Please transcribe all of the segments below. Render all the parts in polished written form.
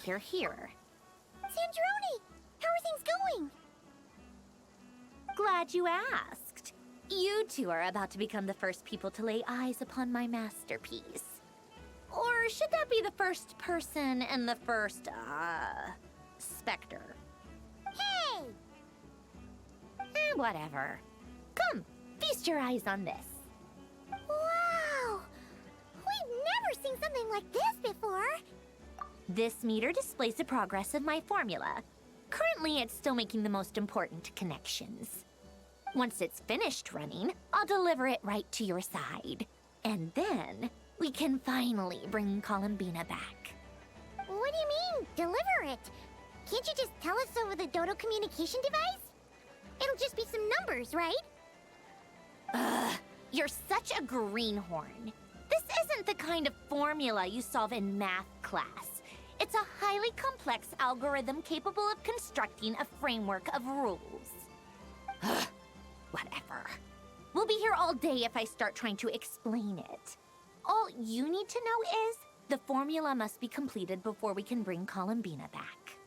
if you're here. Sandrone! How are things going? Glad you asked. You two are about to become the first people to lay eyes upon my masterpiece. Or should that be the first person and the first, specter? Hey! Whatever. Come, feast your eyes on this. Wow! We've never seen something like this before! This meter displays the progress of my formula. Currently, it's still making the most important connections. Once it's finished running, I'll deliver it right to your side. And then, we can finally bring Columbina back. What do you mean, deliver it? Can't you just tell us over the Dodo communication device? It'll just be some numbers, right? Ugh, you're such a greenhorn. This isn't the kind of formula you solve in math class. It's a highly complex algorithm capable of constructing a framework of rules. Ugh, whatever. We'll be here all day if I start trying to explain it. All you need to know is the formula must be completed before we can bring Columbina back.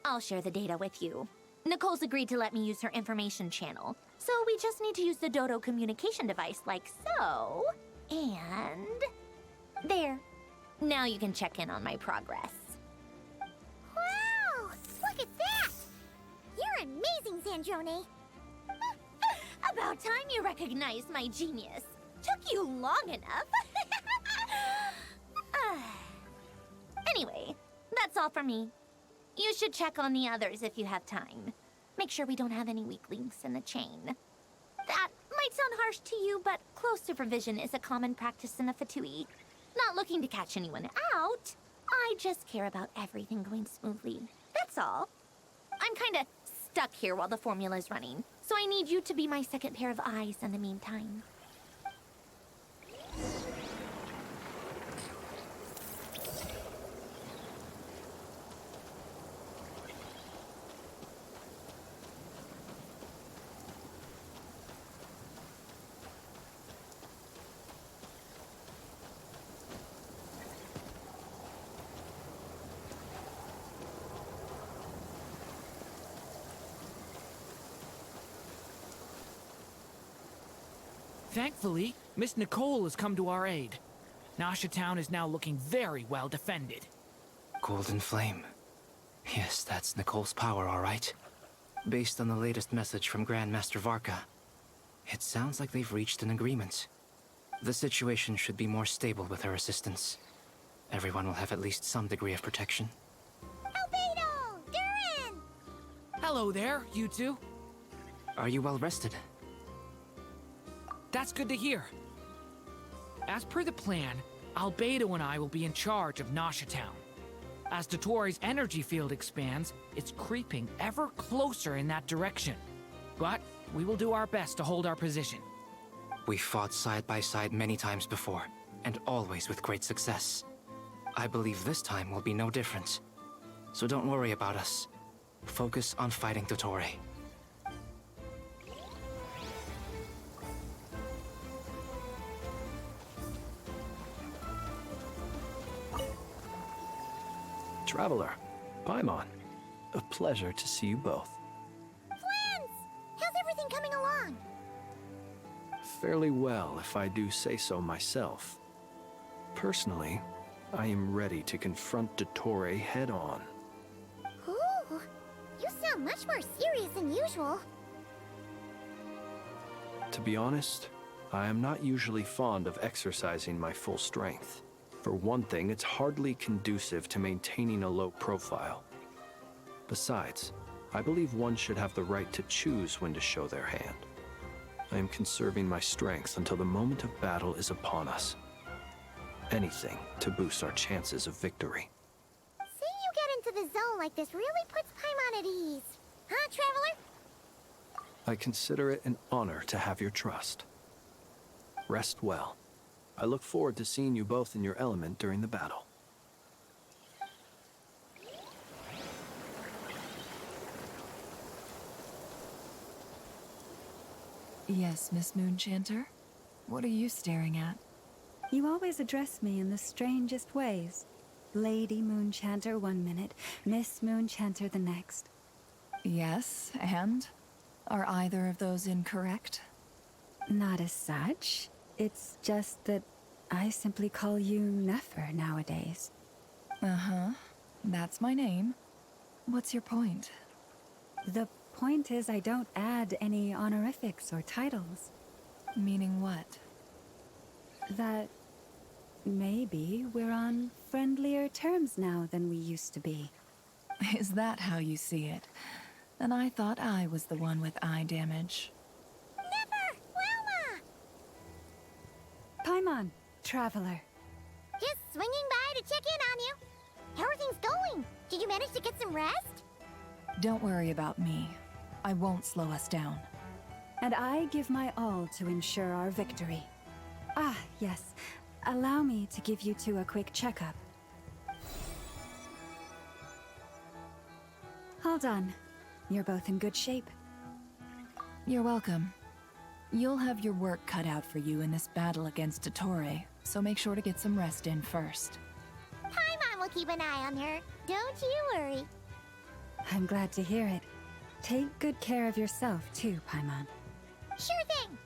I'll share the data with you. Nicole's agreed to let me use her information channel, so we just need to use the Dodo communication device like so. And... there. Now you can check in on my progress. Wow! Look at that! You're amazing, Sandrone! About time you recognized my genius. Took you long enough. Anyway, that's all for me. You should check on the others if you have time. Make sure we don't have any weak links in the chain. That might sound harsh to you, but close supervision is a common practice in the Fatui. Not looking to catch anyone out. I just care about everything going smoothly. That's all. I'm kinda stuck here while the formula's running, so I need you to be my second pair of eyes in the meantime. Thankfully, Miss Nicole has come to our aid. Nasha Town is now looking very well defended. Golden Flame. Yes, that's Nicole's power, all right. Based on the latest message from Grandmaster Varka, it sounds like they've reached an agreement. The situation should be more stable with her assistance. Everyone will have at least some degree of protection. Albedo! Durin! Hello there, you two. Are you well rested? That's good to hear. As per the plan, Albedo and I will be in charge of Nasha Town. As Dotori's energy field expands, it's creeping ever closer in that direction. But we will do our best to hold our position. We fought side by side many times before, and always with great success. I believe this time will be no different. So don't worry about us. Focus on fighting Dotori. Traveler, Paimon, a pleasure to see you both. Flans! How's everything coming along? Fairly well, if I do say so myself. Personally, I am ready to confront Dottore head-on. Ooh, you sound much more serious than usual. To be honest, I am not usually fond of exercising my full strength. For one thing, it's hardly conducive to maintaining a low profile. Besides, I believe one should have the right to choose when to show their hand. I am conserving my strength until the moment of battle is upon us. Anything to boost our chances of victory. Seeing you get into the zone like this really puts Paimon at ease. Huh, Traveler? I consider it an honor to have your trust. Rest well. I look forward to seeing you both in your element during the battle. Yes, Miss Moonchanter? What are you staring at? You always address me in the strangest ways. Lady Moonchanter 1 minute, Miss Moonchanter the next. Yes, and? Are either of those incorrect? Not as such. It's just that I simply call you Nefer nowadays. Uh-huh. That's my name. What's your point? The point is I don't add any honorifics or titles. Meaning what? That maybe we're on friendlier terms now than we used to be. Is that how you see it? And I thought I was the one with eye damage. Never! Wilma! Paimon, traveler. Just swinging by to check in on you. How are things going? Did you manage to get some rest? Don't worry about me. I won't slow us down. And I give my all to ensure our victory. Ah, yes. Allow me to give you two a quick checkup. All done. You're both in good shape. You're welcome. You'll have your work cut out for you in this battle against Dottore, so make sure to get some rest in first. Paimon will keep an eye on her. Don't you worry. I'm glad to hear it. Take good care of yourself, too, Paimon. Sure thing.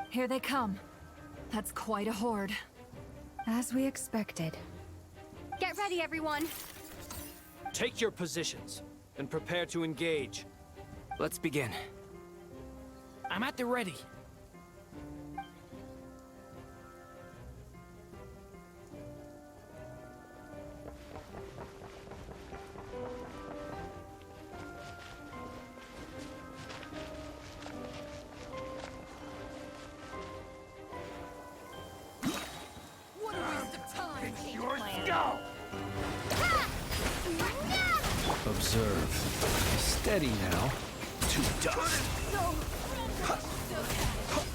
Here they come. That's quite a horde. As we expected. Get ready, everyone. Take your positions and prepare to engage. Let's begin. I'm at the ready. What a waste of time! Your skull! Observe. Steady now. To dust.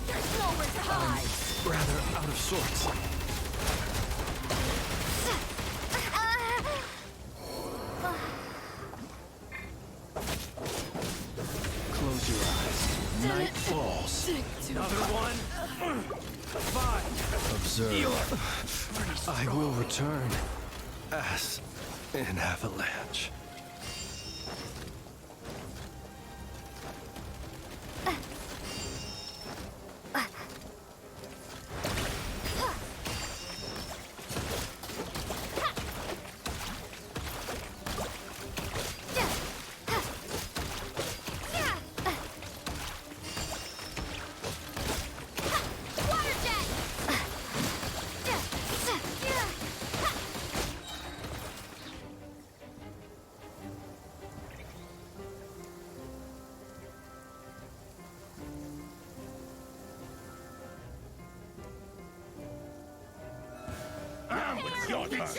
There's nowhere to hide! Rather out of sorts. Close your eyes. Night falls. Another one? Fine. Observe. I will return. As an avalanche.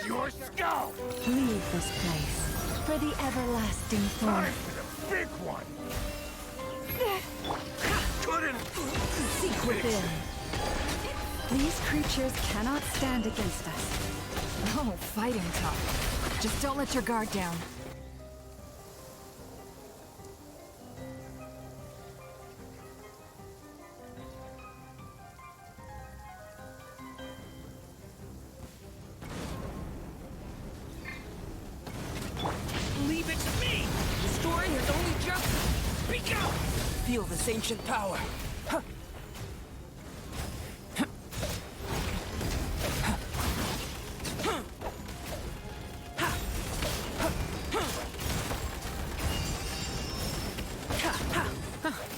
Your skull! Leave this place for the everlasting forth. Big one! Seek within. These creatures cannot stand against us. Oh, fighting tough. Just don't let your guard down. Leave it to me! The story has only just begun! Feel this ancient power.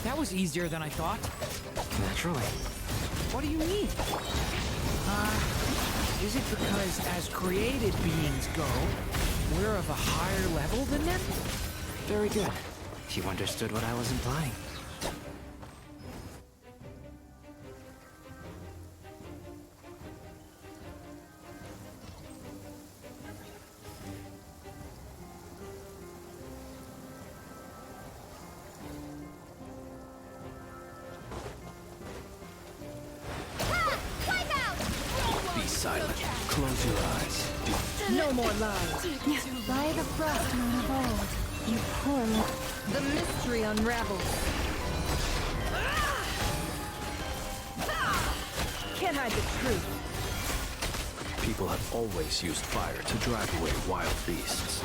That was easier than I thought. Naturally. What do you mean? Is it because as created beings go, we're of a higher level than them? Very good. You understood what I was implying. Close your eyes. No more lies. By the frost moon of old, you poor The mystery unravels. Can't hide the truth. People have always used fire to drive away wild beasts.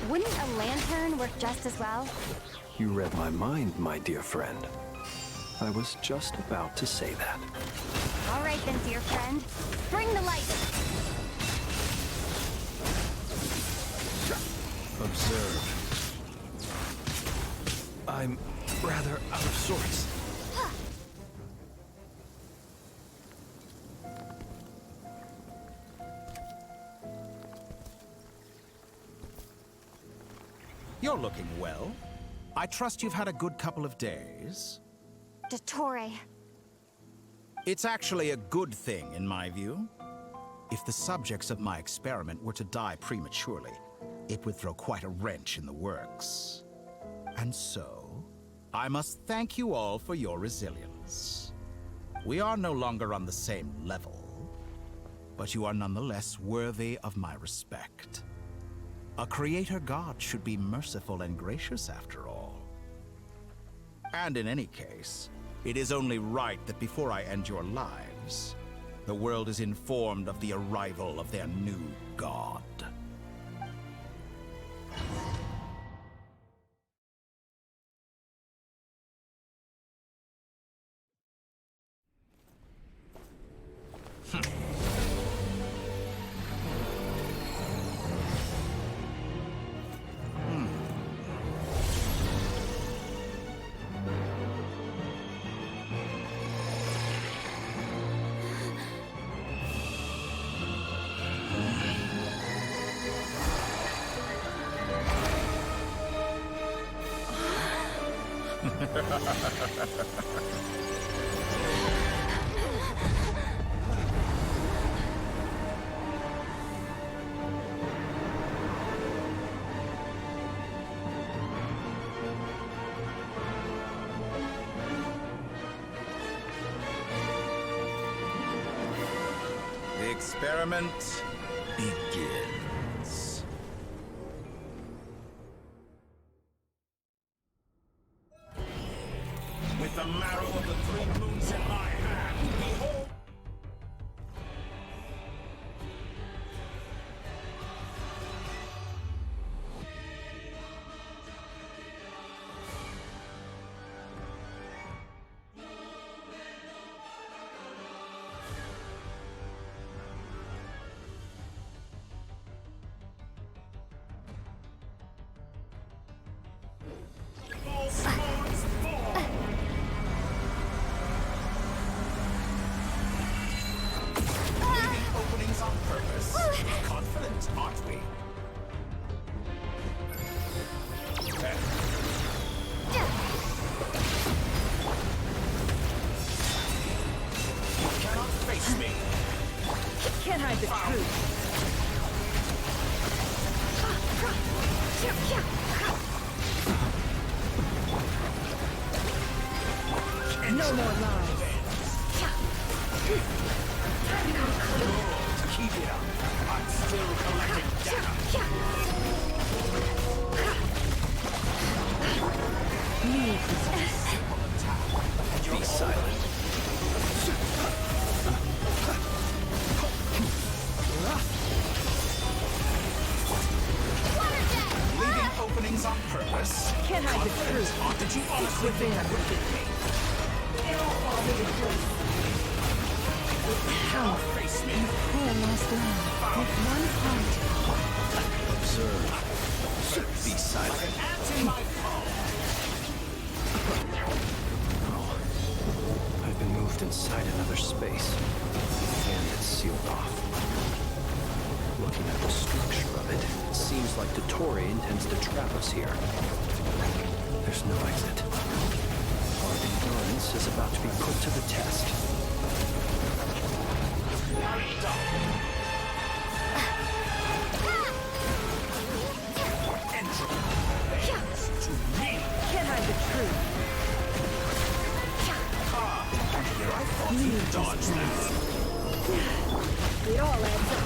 Wouldn't a lantern work just as well? You read my mind, my dear friend. I was just about to say that. All right then, dear friend. Bring the light. Observe. I'm rather out of sorts. You're looking well. I trust you've had a good couple of days. Dottore. It's actually a good thing, in my view. If the subjects of my experiment were to die prematurely, it would throw quite a wrench in the works. And so, I must thank you all for your resilience. We are no longer on the same level, but you are nonetheless worthy of my respect. A creator god should be merciful and gracious after all. And in any case, it is only right that before I end your lives, the world is informed of the arrival of their new god. The experiment begins. With the marrow of the three moons in my hand, behold! Openings on purpose. Confident, aren't we? You cannot face me. Can't hide the truth. No more lies. Keep it up. I'm still collecting data. Be silent. Leaving openings on purpose. Can't hide the truth. Did you honestly think that would get me? How? Face me. poor lost land with one heart. Observe. Be silent. Ant in my palm. I've been moved inside another space, and it's sealed off. Looking at the structure of it, it seems like Dottore intends to trap us here. There's no exit. Our endurance is about to be put to the test. Can't hide the truth. Here I thought you dodged that. It all adds up.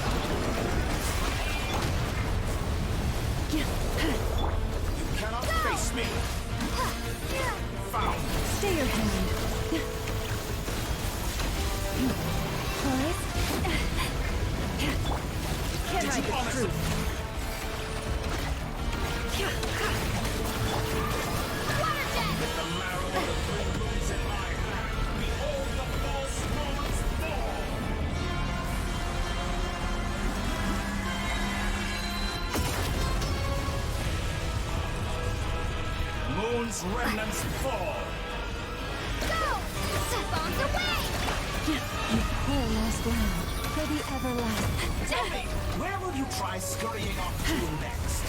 You cannot face me! Found! Stay your hand. Horace? Can't hide the truth. With the marrow of the blue moons in my hand, behold the false moons fall! Moon's remnants fall! Go! Bombs away! Poor last land. For the everlasting. Tell me, where will you try scurrying off to next?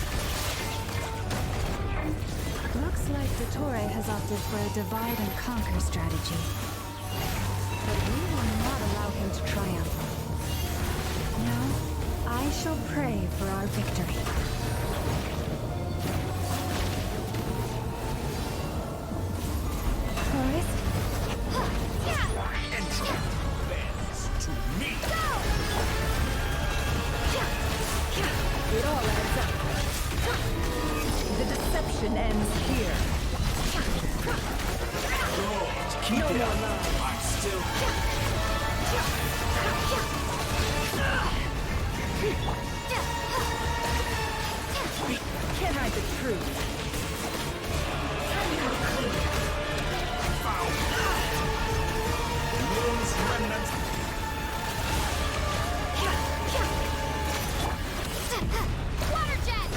Looks like Dottore has opted for a divide and conquer strategy. But we will not allow him to triumph. No, I shall pray for our victory. Horace? Entrance bends to me! It all adds up. The deception ends here. Good. Keep it up. I'm still... Can't hide the truth. Found! Moon's remnants... Water jet!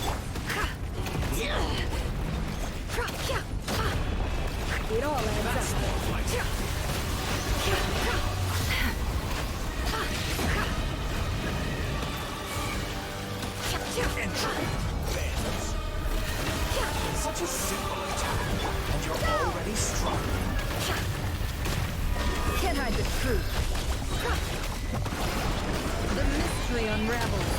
It all adds up. Entry bends. Such a simple attack, and you're already strong. Can't hide the truth. The mystery unravels.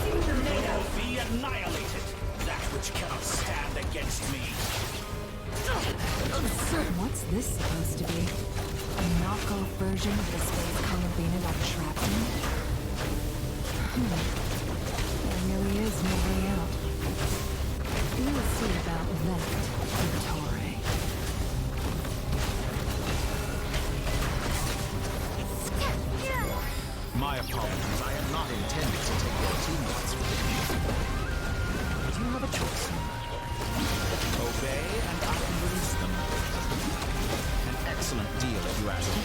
You will be annihilated, that which cannot stand against me. What's this supposed to be? A knockoff version of the space Columbina got trapped in? There really is no way out. We'll see about that, Dottore. My apologies, I am not intended to take your teammates with me. But you have a choice. Obey, and I can release them. An excellent deal, if you ask me.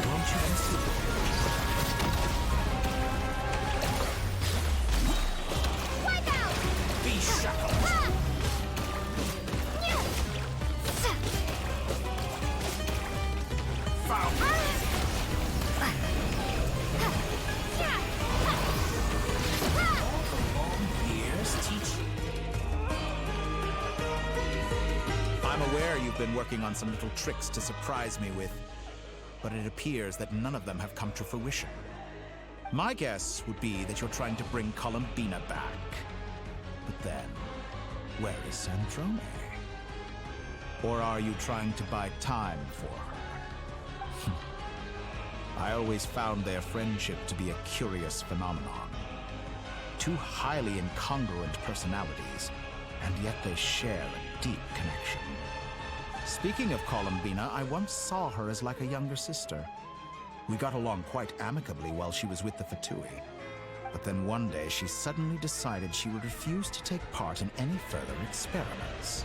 Won't you consider it? Wipe out! Be shackled! Found! All the long years teaching. I'm aware you've been working on some little tricks to surprise me with, but it appears that none of them have come to fruition. My guess would be that you're trying to bring Columbina back. But then, where is Sandrone? Or are you trying to buy time for her? I always found their friendship to be a curious phenomenon. Two highly incongruent personalities, and yet they share a deep connection. Speaking of Columbina, I once saw her as like a younger sister. We got along quite amicably while she was with the Fatui. But then one day she suddenly decided she would refuse to take part in any further experiments.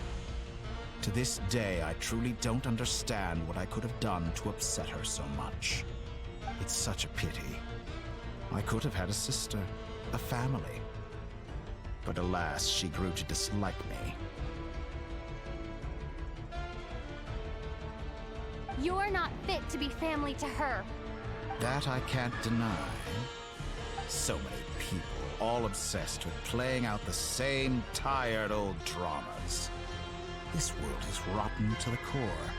To this day, I truly don't understand what I could have done to upset her so much. It's such a pity. I could have had a sister, a family. But alas, she grew to dislike me. You're not fit to be family to her. That I can't deny. So many people, all obsessed with playing out the same tired old dramas. This world is rotten to the core.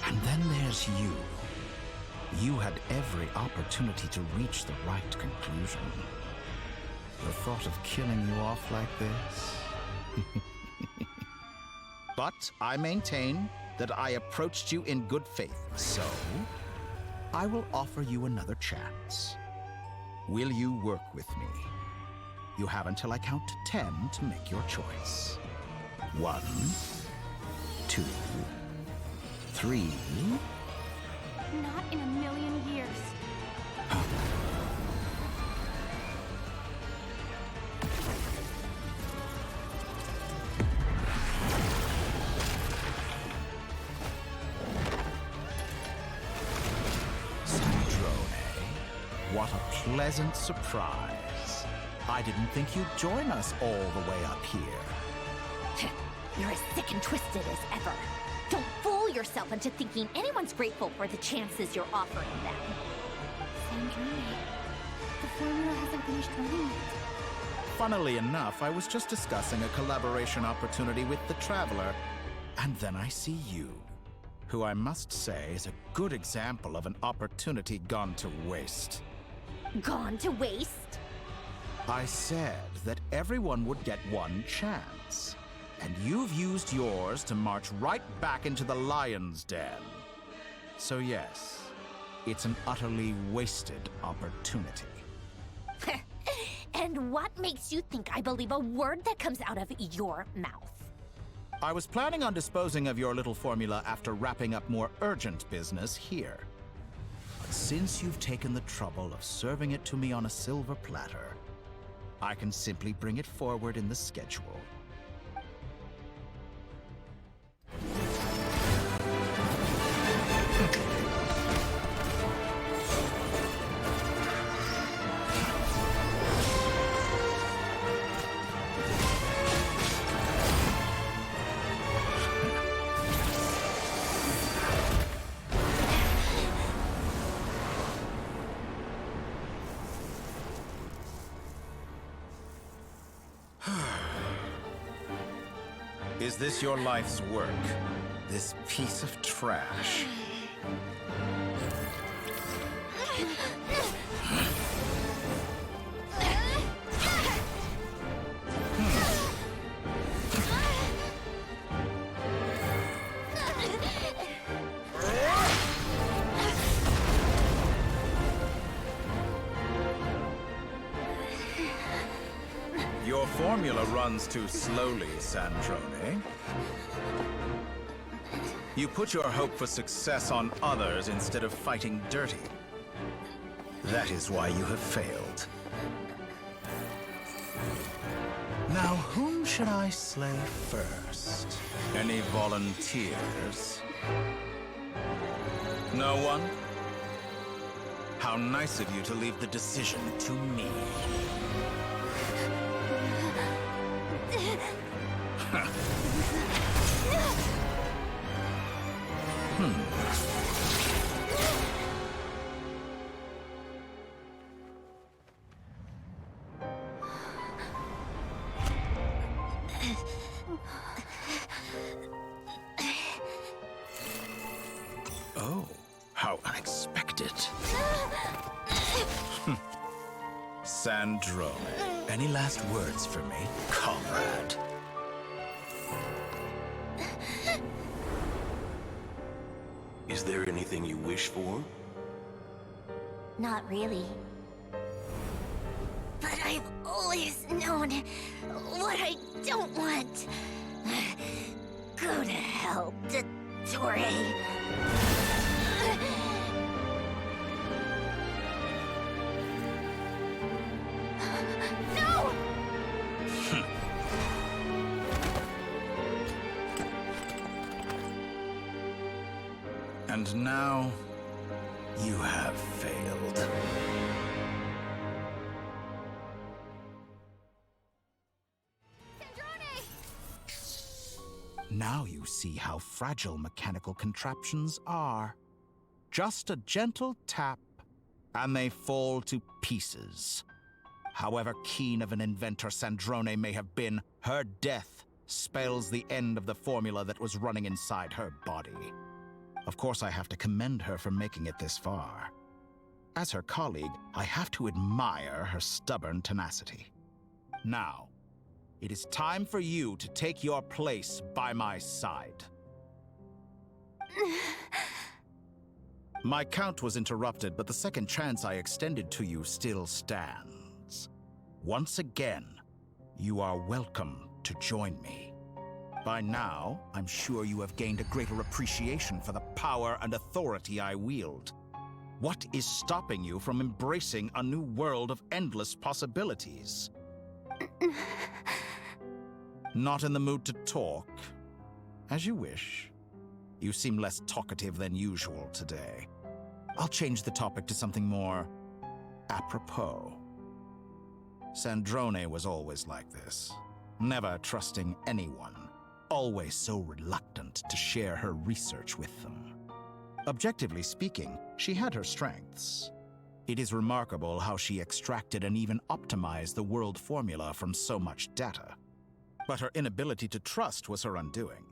And then there's you. You had every opportunity to reach the right conclusion. The thought of killing you off like this? But I maintain that I approached you in good faith. So, I will offer you another chance. Will you work with me? You have until I count to 10 to make your choice. 1, 2, 3. Not in a million years. What a pleasant surprise. I didn't think you'd join us all the way up here. You're as sick and twisted as ever. Don't fool yourself into thinking anyone's grateful for the chances you're offering them. Sandrone, the formula hasn't finished running yet. Funnily enough, I was just discussing a collaboration opportunity with the Traveler, and then I see you, who I must say is a good example of an opportunity gone to waste. Gone to waste? I said that everyone would get one chance, and you've used yours to march right back into the lion's den. So yes, it's an utterly wasted opportunity. And what makes you think I believe a word that comes out of your mouth? I was planning on disposing of your little formula after wrapping up more urgent business here. But since you've taken the trouble of serving it to me on a silver platter, I can simply bring it forward in the schedule. Is this your life's work? This piece of trash? Your formula runs too slowly, Sandrone. You put your hope for success on others instead of fighting dirty. That is why you have failed. Now, whom should I slay first? Any volunteers? No one? How nice of you to leave the decision to me. Oh, how unexpected. Sandrone, any last words for me, comrade? Is there anything you wish for? Not really. But I've always known what I don't want. Go to hell, Dottore. No! And now, you have failed. Now you see how fragile mechanical contraptions are. Just a gentle tap, and they fall to pieces. However keen of an inventor Sandrone may have been, her death spells the end of the formula that was running inside her body. Of course, I have to commend her for making it this far. As her colleague, I have to admire her stubborn tenacity. Now, it is time for you to take your place by my side. My count was interrupted, but the second chance I extended to you still stands. Once again, you are welcome to join me. By now, I'm sure you have gained a greater appreciation for the power and authority I wield. What is stopping you from embracing a new world of endless possibilities? Not in the mood to talk? As you wish. You seem less talkative than usual today. I'll change the topic to something more apropos. Sandrone was always like this, never trusting anyone, always so reluctant to share her research with them. Objectively speaking, she had her strengths. It is remarkable how she extracted and even optimized the world formula from so much data. But her inability to trust was her undoing.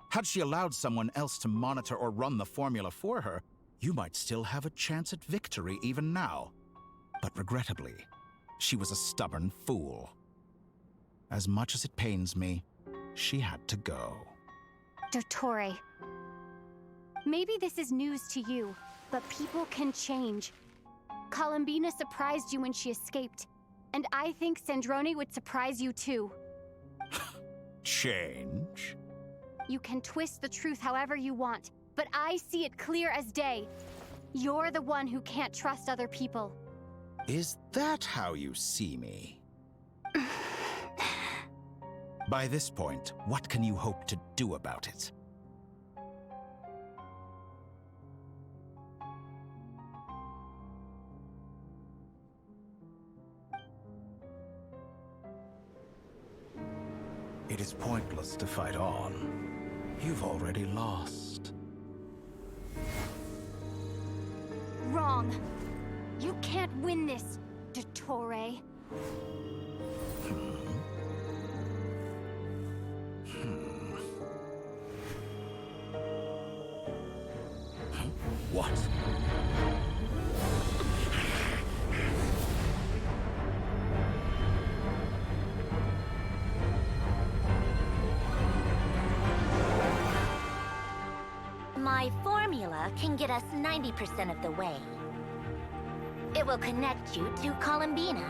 Had she allowed someone else to monitor or run the formula for her, you might still have a chance at victory even now. But regrettably, she was a stubborn fool. As much as it pains me, she had to go. Dottore. Maybe this is news to you, but people can change. Columbina surprised you when she escaped, and I think Sandrone would surprise you too. Change? You can twist the truth however you want, but I see it clear as day. You're the one who can't trust other people. Is that how you see me? By this point, what can you hope to do about it? It is pointless to fight on. You've already lost. Wrong. You can't win this, Dottore. What? My formula can get us 90% of the way. It will connect you to Columbina.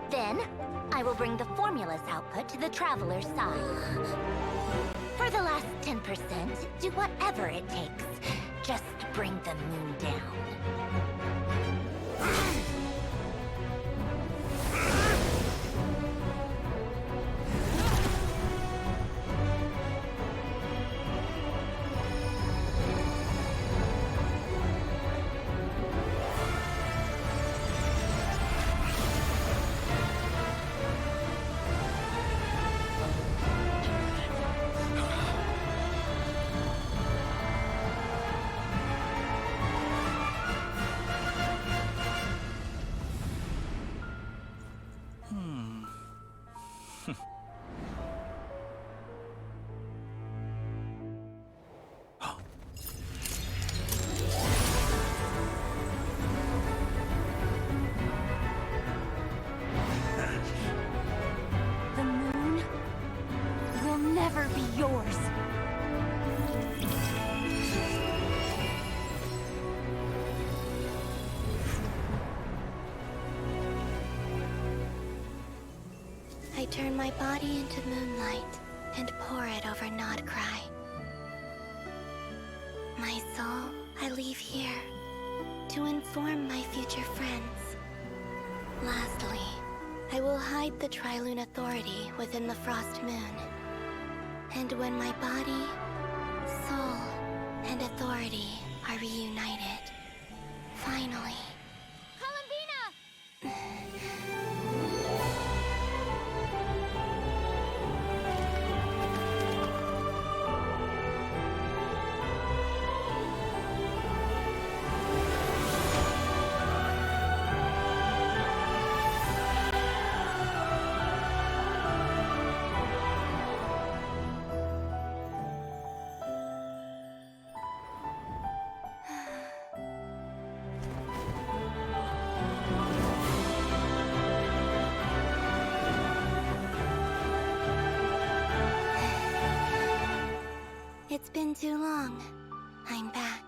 Then, I will bring the formula's output to the Traveler's side. For the last 10%, do whatever it takes. Just bring the moon down. The moon will never be yours. I turn my body into moonlight and pour it over Nodcry. My soul, I leave here to inform my future friends. Lastly, I will hide the Trilune Authority within the Frost Moon. And when my body, soul, and authority are reunited, finally... Columbina! It's been too long. I'm back.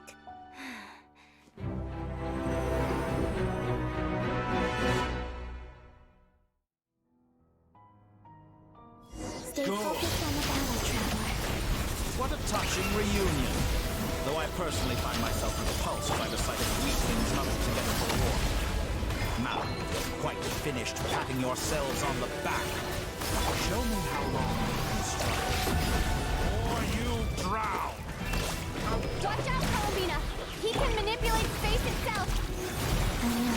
Stay focused on the battle, Traveler. What a touching reunion. Though I personally find myself repulsed by the sight of weaklings huddled together for war. Now, you're quite finished patting yourselves on the back. Show me how long you can struggle. Or you drown! Watch out, Palomina! He can manipulate space itself! I know.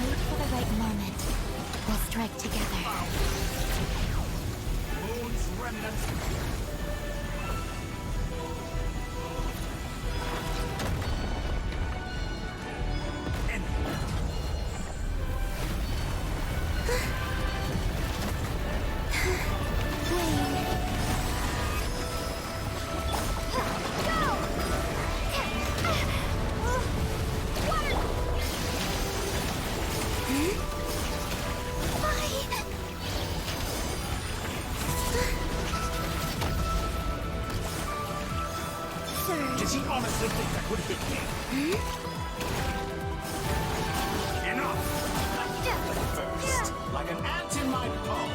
Wait for the right moment. We'll strike together. Moon's remnants. Did he honestly think that would hit me? Enough! First, like an ant in my palm.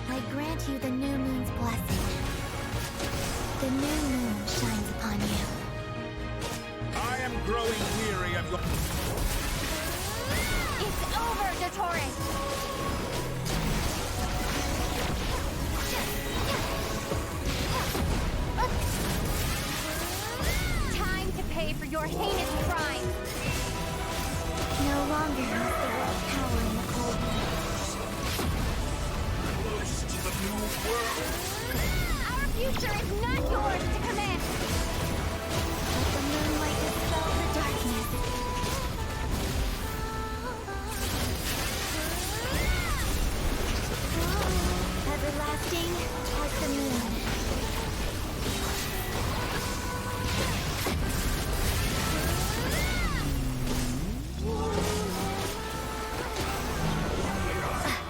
I grant you the new moon's blessing. The new moon shines upon you. I am growing weary of your... It's over, Dottore! Time to pay for your heinous crime! No longer must the world cower in the cold night. Close to the new world. Our future is not yours to command! Let the moonlight dispel the darkness. Everlasting as the moon.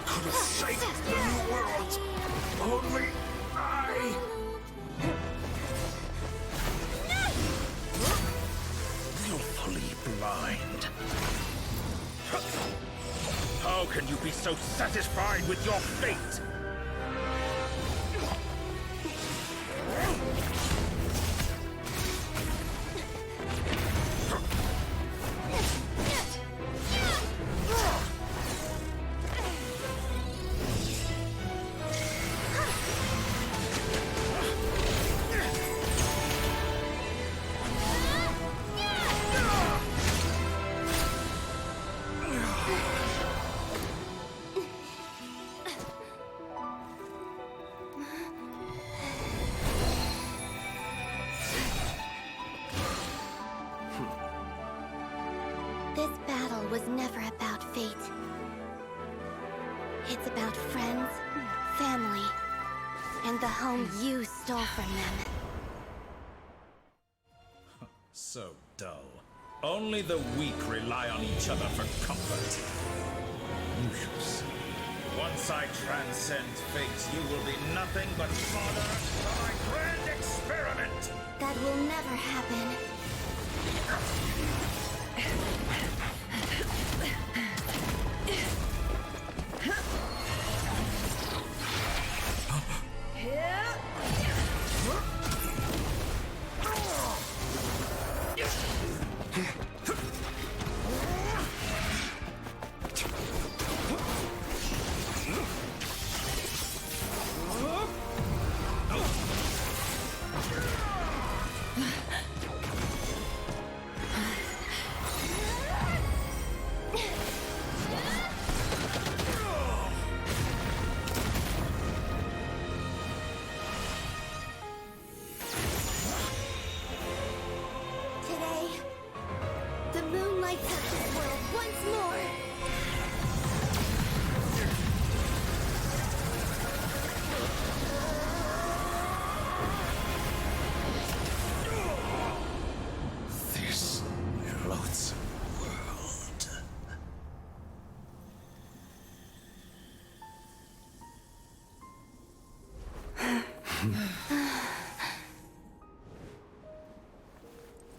Could have saved the new world. Only I... Willfully blind. How can you be so satisfied with your fate? This battle was never about fate. It's about friends, family, and the home you stole from them. So dull. Only the weak rely on each other for comfort. You shall see. Once I transcend fate, you will be nothing but fodder for my grand experiment! That will never happen.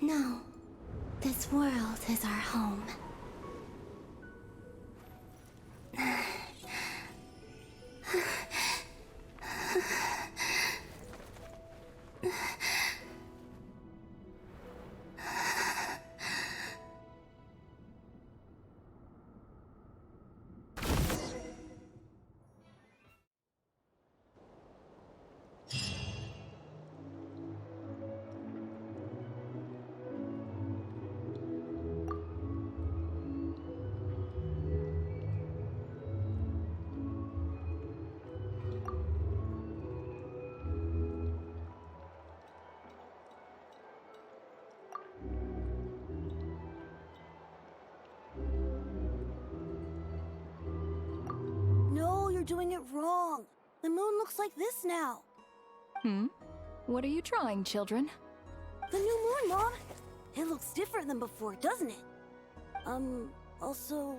No, this world is our home. No, you're doing it wrong. The moon looks like this now. What are you drawing, children? The new moon, Mom. It looks different than before, doesn't it? Also...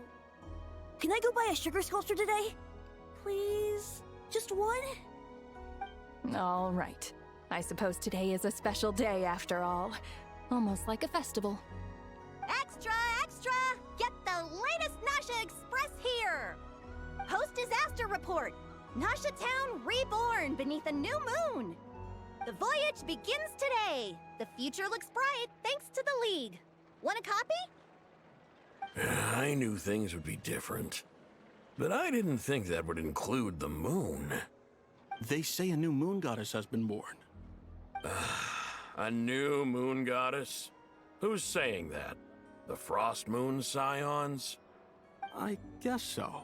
Can I go buy a sugar sculpture today? Please? Just one? All right. I suppose today is a special day after all. Almost like a festival. Extra, extra! Get the latest Nasha Express here! Post-disaster report! Nasha Town reborn beneath a new moon! The voyage begins today! The future looks bright thanks to the League. Want a copy? I knew things would be different. But I didn't think that would include the moon. They say a new moon goddess has been born. A new moon goddess? Who's saying that? The Frost Moon Scions? I guess so.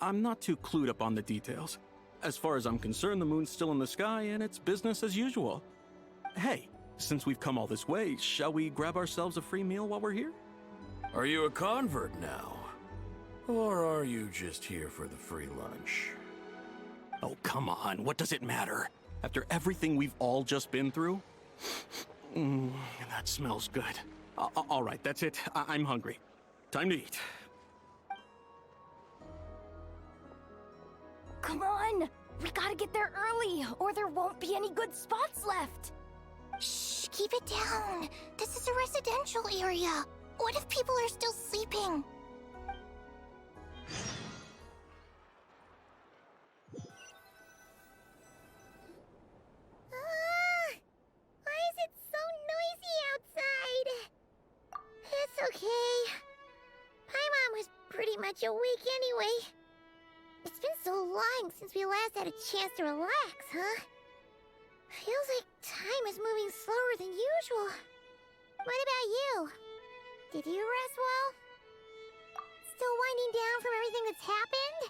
I'm not too clued up on the details. As far as I'm concerned, the moon's still in the sky and it's business as usual. Hey, since we've come all this way, shall we grab ourselves a free meal while we're here? Are you a convert now? Or are you just here for the free lunch? Oh, come on. What does it matter? After everything we've all just been through? That smells good. All right, that's it. I'm hungry. Time to eat. Come on! We gotta get there early, or there won't be any good spots left! Shh, keep it down. This is a residential area. What if people are still sleeping? Why is it so noisy outside? It's okay. Paimon was pretty much awake anyway. It's been so long since we last had a chance to relax, huh? Feels like time is moving slower than usual. What about you? Did you rest well? Still winding down from everything that's happened?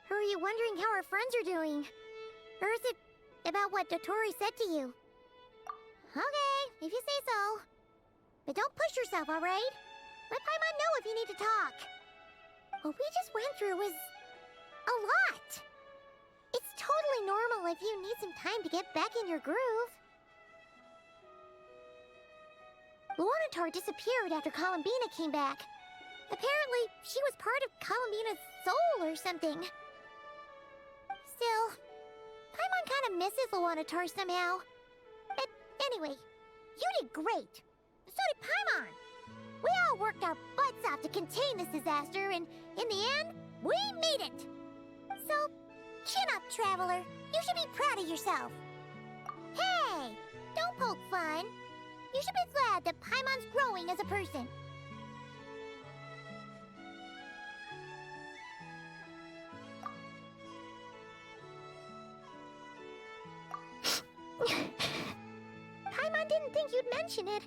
Or are you wondering how our friends are doing? Or is it about what Dotori said to you? Okay, if you say so. But don't push yourself, alright? Let Paimon know if you need to talk. What we just went through was a lot. It's totally normal if you need some time to get back in your groove. Luanatar disappeared after Columbina came back. Apparently, she was part of Columbina's soul or something. Still, Paimon kind of misses Luanatar somehow. But anyway, you did great. So did Paimon. We all worked our butts off to contain this disaster, and in the end, we made it. So, chin up, Traveler. You should be proud of yourself. Hey, don't poke fun. You should be glad that Paimon's growing as a person. Paimon didn't think you'd mention it.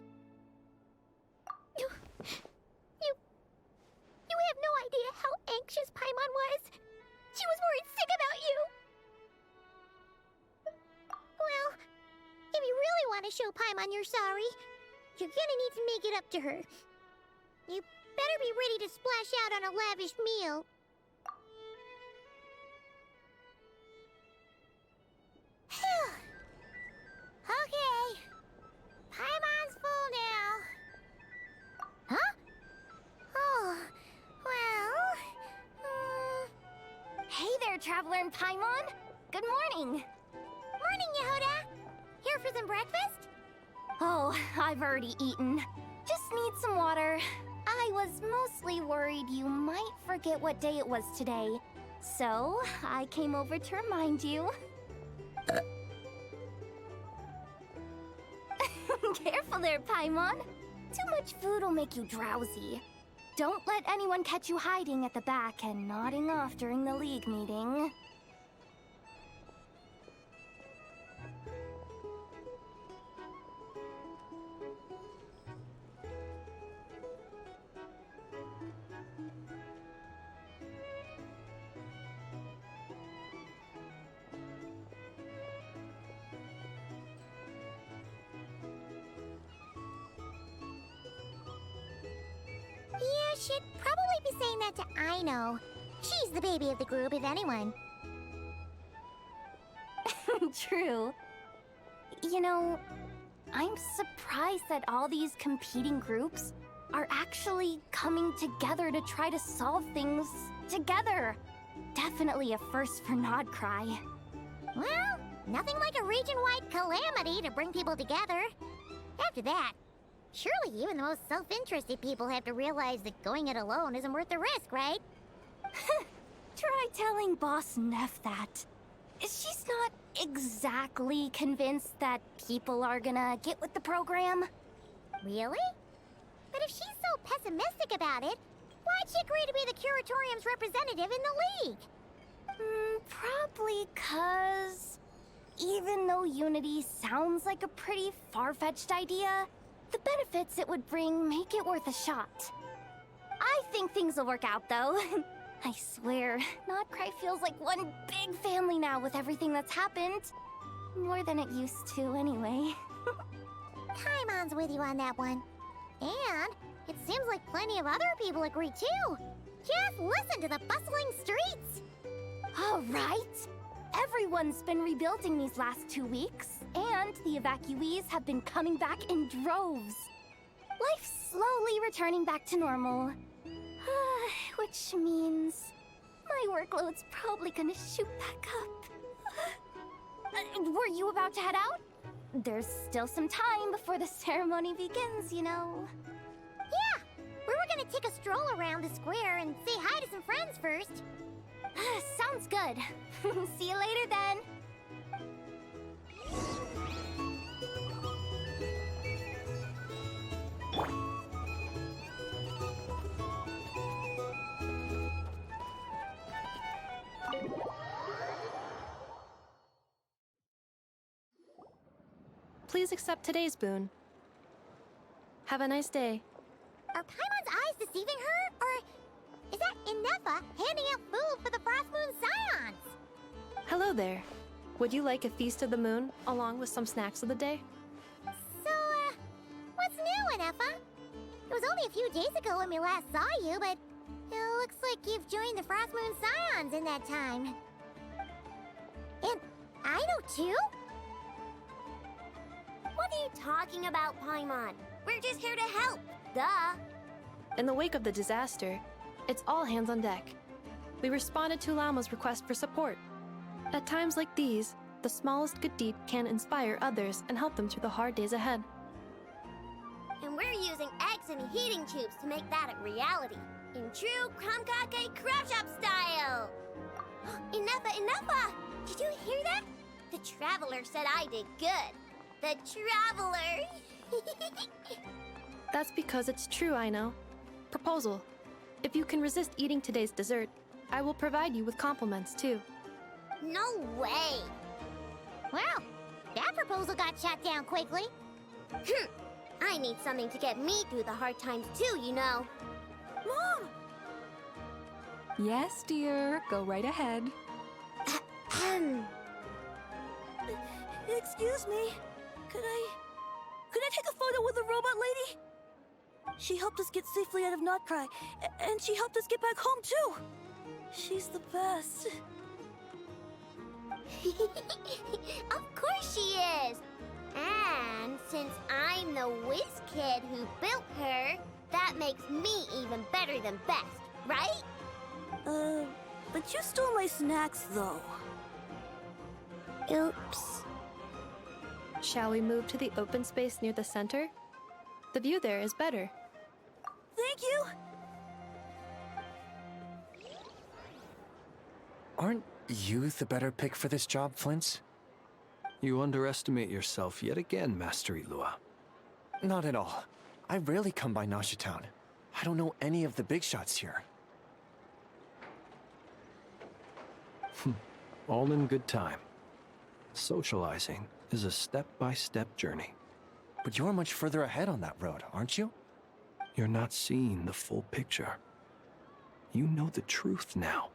You have no idea how anxious Paimon was. She was worried sick about you. Well, if you really want to show Paimon you're sorry, you're gonna need to make it up to her. You better be ready to splash out on a lavish meal. Okay. Paimon's full now. Huh? Oh, well... Hey there, Traveler and Paimon! Good morning! Morning, Yehuda! isn't breakfast? Oh, I've already eaten. Just need some water. I was mostly worried you might forget what day it was today. So, I came over to remind you. Careful there, Paimon. Too much food will make you drowsy. Don't let anyone catch you hiding at the back and nodding off during the League meeting. You should probably be saying that to Aino. She's the baby of the group, if anyone. True. You know, I'm surprised that all these competing groups are actually coming together to try to solve things together. Definitely a first for Nodcry. Well, nothing like a region-wide calamity to bring people together. After that, surely even the most self-interested people have to realize that going it alone isn't worth the risk, right? Try telling Boss Neff that. She's not exactly convinced that people are gonna get with the program. Really? But if she's so pessimistic about it, why'd she agree to be the Curatorium's representative in the League? Probably 'cause even though Unity sounds like a pretty far-fetched idea, the benefits it would bring make it worth a shot. I think things will work out, though. I swear, Nodcry feels like one big family now with everything that's happened. More than it used to, anyway. Paimon's with you on that one. And it seems like plenty of other people agree, too. Just listen to the bustling streets. All right. Everyone's been rebuilding these last 2 weeks, and the evacuees have been coming back in droves. Life's slowly returning back to normal. Which means my workload's probably gonna shoot back up. Were you about to head out? There's still some time before the ceremony begins, you know. Yeah, we were gonna take a stroll around the square and say hi to some friends first. Sounds good. See you later then. Please accept today's boon. Have a nice day. Are Paimon's eyes deceiving her? Or is that Inefa handing out food for the Frost Moon Scions? Hello there. Would you like a feast of the moon along with some snacks of the day? So, what's new, Inefa? It was only a few days ago when we last saw you, but it looks like you've joined the Frost Moon Scions in that time. And I know too? What are you talking about, Paimon? We're just here to help. Duh. In the wake of the disaster, it's all hands on deck. We responded to Llama's request for support. At times like these, the smallest good deed can inspire others and help them through the hard days ahead. And we're using eggs and heating tubes to make that a reality. In true Krumkake Crab Shop style! Enough! Did you hear that? The Traveler said I did good. The Traveler! That's because it's true, I know. Proposal. If you can resist eating today's dessert, I will provide you with compliments, too. No way! Well, that proposal got shot down quickly. I need something to get me through the hard times too, you know. Mom! Yes, dear. Go right ahead. Excuse me. Could I take a photo with the robot lady? She helped us get safely out of Notcry, and she helped us get back home too. She's the best. Of course she is. And since I'm the whiz kid who built her, that makes me even better than best, right? But you stole my snacks, though. Oops. Shall we move to the open space near the center? The view there is better. Thank you! Aren't you the better pick for this job, Flint? You underestimate yourself yet again, Master Ilua. Not at all. I rarely come by Nasha Town. I don't know any of the big shots here. All in good time. Socializing is a step-by-step journey. But you're much further ahead on that road, aren't you? You're not seeing the full picture. You know the truth now.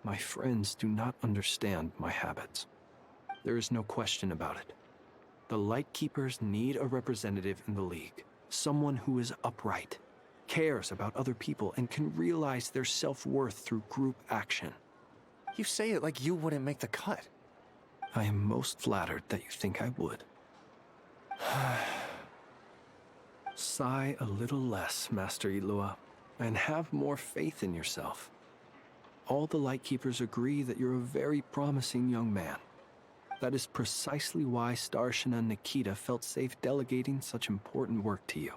My friends do not understand my habits. There is no question about it. The Lightkeepers need a representative in the League. Someone who is upright, cares about other people, and can realize their self-worth through group action. You say it like you wouldn't make the cut. I am most flattered that you think I would. Sigh a little less, Master Ilua, and have more faith in yourself. All the Lightkeepers agree that you're a very promising young man. That is precisely why Starshina and Nikita felt safe delegating such important work to you.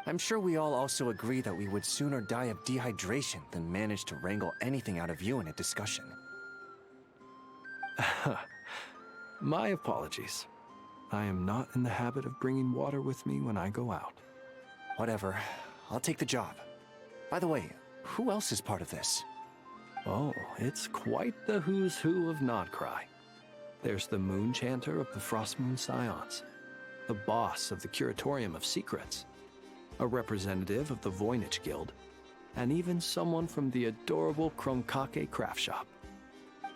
I'm sure we all also agree that we would sooner die of dehydration than manage to wrangle anything out of you in a discussion. My apologies. I am not in the habit of bringing water with me when I go out. Whatever. I'll take the job. By the way, who else is part of this? Oh, it's quite the who's who of Nodcry. There's the Moon Chanter of the Frostmoon Scions, the boss of the Curatorium of Secrets, a representative of the Voynich Guild, and even someone from the adorable Kromkake craft shop.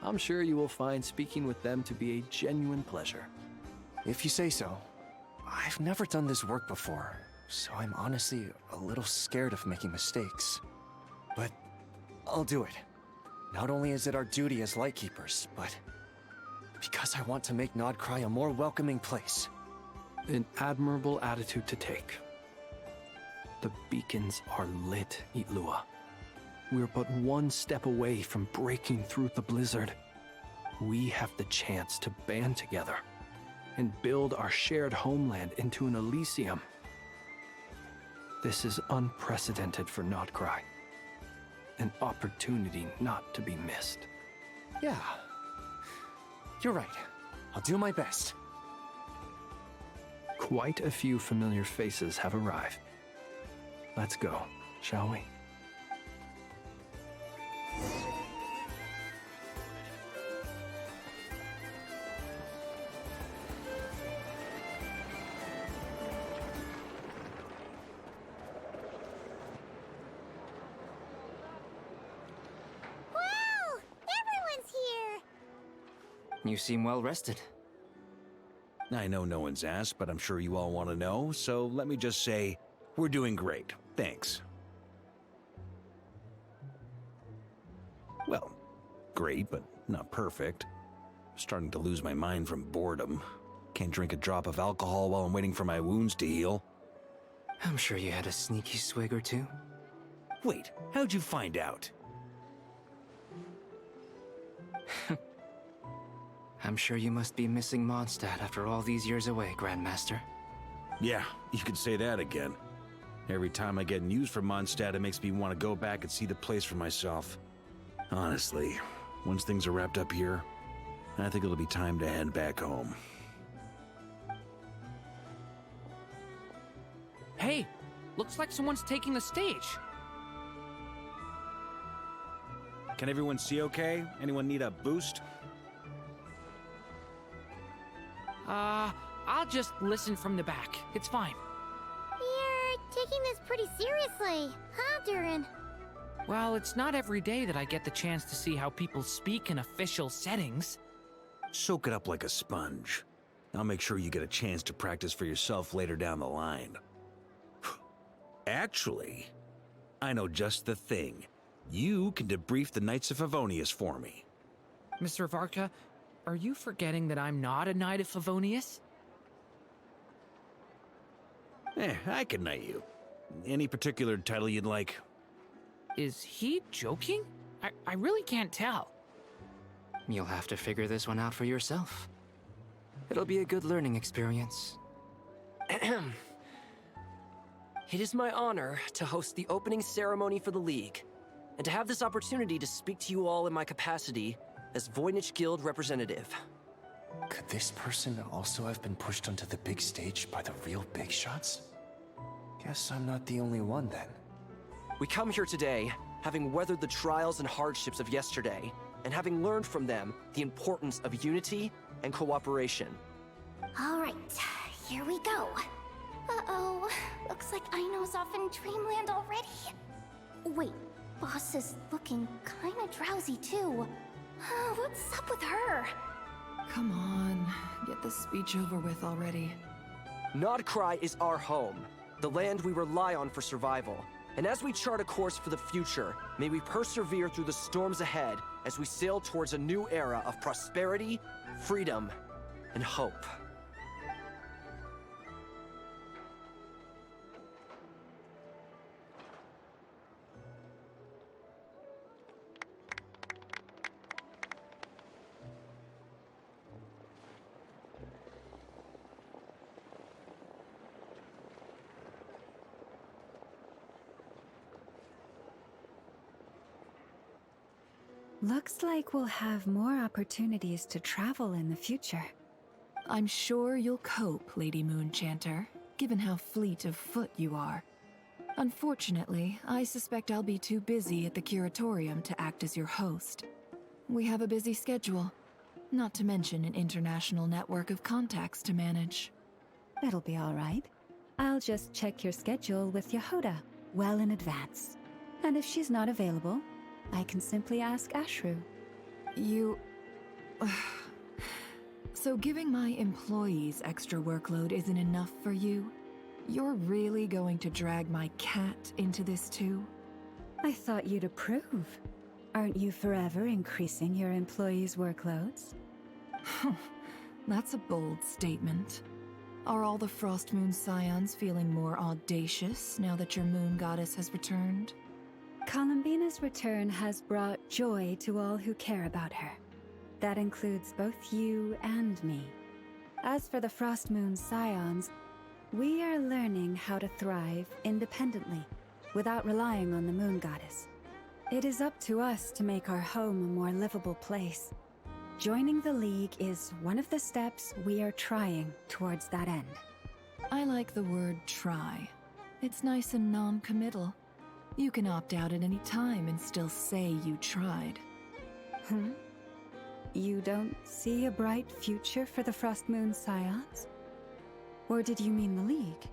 I'm sure you will find speaking with them to be a genuine pleasure. If you say so. I've never done this work before, so I'm honestly a little scared of making mistakes. But I'll do it. Not only is it our duty as Lightkeepers, but because I want to make Nodcry a more welcoming place. An admirable attitude to take. The beacons are lit, Ilua. We're but one step away from breaking through the blizzard. We have the chance to band together and build our shared homeland into an Elysium. This is unprecedented for Nodcry. An opportunity not to be missed. Yeah. You're right. I'll do my best. Quite a few familiar faces have arrived. Let's go, shall we? Wow! Everyone's here! You seem well rested. I know no one's asked, but I'm sure you all want to know, so let me just say, we're doing great. Thanks. Well, great, but not perfect. Starting to lose my mind from boredom. Can't drink a drop of alcohol while I'm waiting for my wounds to heal. I'm sure you had a sneaky swig or two. Wait, how'd you find out? I'm sure you must be missing Mondstadt after all these years away, Grandmaster. Yeah, you could say that again. Every time I get news from Mondstadt, it makes me want to go back and see the place for myself. Honestly, once things are wrapped up here, I think it'll be time to head back home. Hey, looks like someone's taking the stage. Can everyone see okay? Anyone need a boost? I'll just listen from the back. It's fine. You're taking this pretty seriously, huh, Durin? Well, it's not every day that I get the chance to see how people speak in official settings. Soak it up like a sponge. I'll make sure you get a chance to practice for yourself later down the line. Actually, I know just the thing. You can debrief the Knights of Favonius for me. Mr. Varka, are you forgetting that I'm not a Knight of Favonius? I can knight you. Any particular title you'd like? Is he joking? I really can't tell. You'll have to figure this one out for yourself. It'll be a good learning experience. It is my honor to host the opening ceremony for the League, and to have this opportunity to speak to you all in my capacity as Voynich Guild representative. Could this person also have been pushed onto the big stage by the real big shots? Guess I'm not the only one then. We come here today, having weathered the trials and hardships of yesterday, and having learned from them the importance of unity and cooperation. All right, here we go. Uh-oh, looks like Aino's off in Dreamland already. Wait, Boss is looking kinda drowsy too. What's up with her? Come on, get this speech over with already. Nodcry is our home, the land we rely on for survival. And as we chart a course for the future, may we persevere through the storms ahead as we sail towards a new era of prosperity, freedom, and hope. Looks like we'll have more opportunities to travel in the future. I'm sure you'll cope, Lady Moonchanter, given how fleet of foot you are. Unfortunately, I suspect I'll be too busy at the Curatorium to act as your host. We have a busy schedule, not to mention an international network of contacts to manage. It'll be all right. I'll just check your schedule with Yehoda well in advance. And if she's not available, I can simply ask Ashru. You... So giving my employees extra workload isn't enough for you? You're really going to drag my cat into this too? I thought you'd approve. Aren't you forever increasing your employees' workloads? That's a bold statement. Are all the Frost Moon Scions feeling more audacious now that your moon goddess has returned? Columbina's return has brought joy to all who care about her. That includes both you and me. As for the Frost Moon Scions, we are learning how to thrive independently, without relying on the moon goddess. It is up to us to make our home a more livable place. Joining the League is one of the steps we are trying towards that end. I like the word try. It's nice and non-committal. You can opt out at any time and still say you tried. You don't see a bright future for the Frost Moon Scions? Or did you mean the League?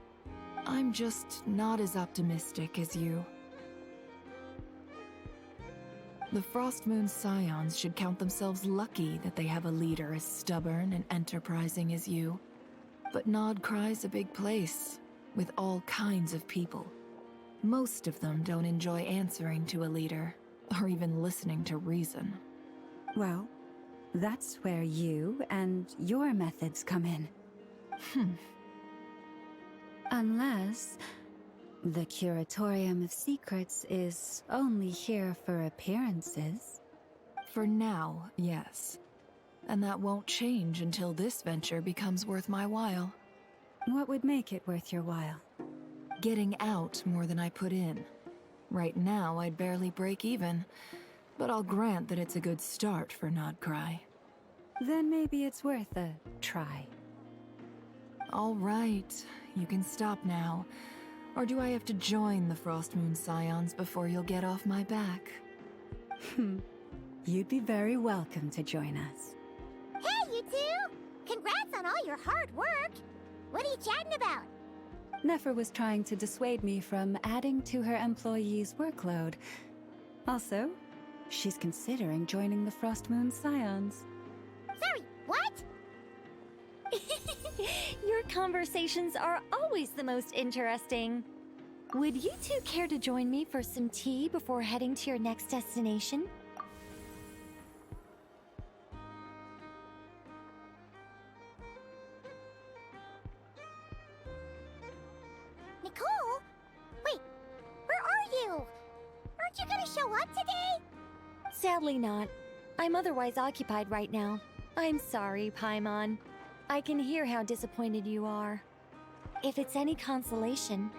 I'm just not as optimistic as you. The Frost Moon Scions should count themselves lucky that they have a leader as stubborn and enterprising as you. But Nodcry's a big place, with all kinds of people. Most of them don't enjoy answering to a leader, or even listening to reason. Well, that's where you and your methods come in. Unless the Curatorium of Secrets is only here for appearances. For now, yes. And that won't change until this venture becomes worth my while. What would make it worth your while? Getting out more than I put in. Right now, I'd barely break even, but I'll grant that it's a good start for Nodcry. Then maybe it's worth a try. All right, you can stop now. Or do I have to join the Frost Moon Scions before you'll get off my back? You'd be very welcome to join us. Hey, you two! Congrats on all your hard work! What are you chatting about? Nefer was trying to dissuade me from adding to her employees' workload. Also, she's considering joining the Frost Moon Scions. Sorry, what? Your conversations are always the most interesting. Would you two care to join me for some tea before heading to your next destination? Nicole? Wait, where are you? Aren't you gonna show up today? Sadly not. I'm otherwise occupied right now. I'm sorry, Paimon. I can hear how disappointed you are. If it's any consolation,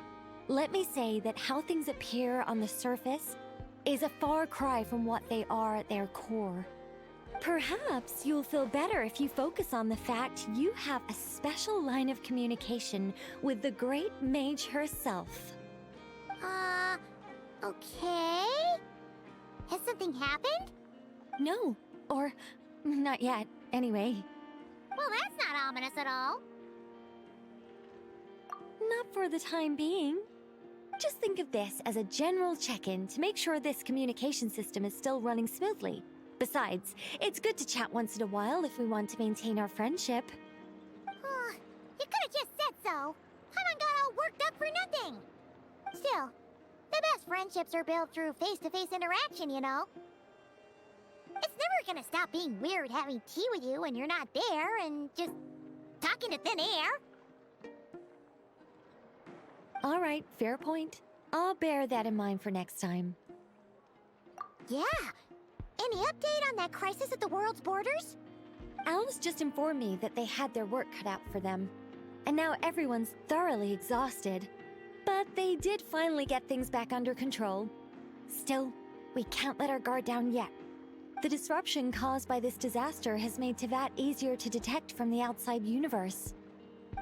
let me say that how things appear on the surface is a far cry from what they are at their core. Perhaps you'll feel better if you focus on the fact you have a special line of communication with the great mage herself. Okay? Has something happened? No, or not yet, anyway. Well, that's not ominous at all. Not for the time being. Just think of this as a general check-in to make sure this communication system is still running smoothly. Besides, it's good to chat once in a while if we want to maintain our friendship. You could have just said so. Paimon got all worked up for nothing. Still, the best friendships are built through face-to-face interaction, you know. It's never gonna stop being weird having tea with you when you're not there and just talking to thin air. All right, fair point. I'll bear that in mind for next time. Yeah. Any update on that crisis at the world's borders? Alice just informed me that they had their work cut out for them. And now everyone's thoroughly exhausted. But they did finally get things back under control. Still, we can't let our guard down yet. The disruption caused by this disaster has made Teyvat easier to detect from the outside universe.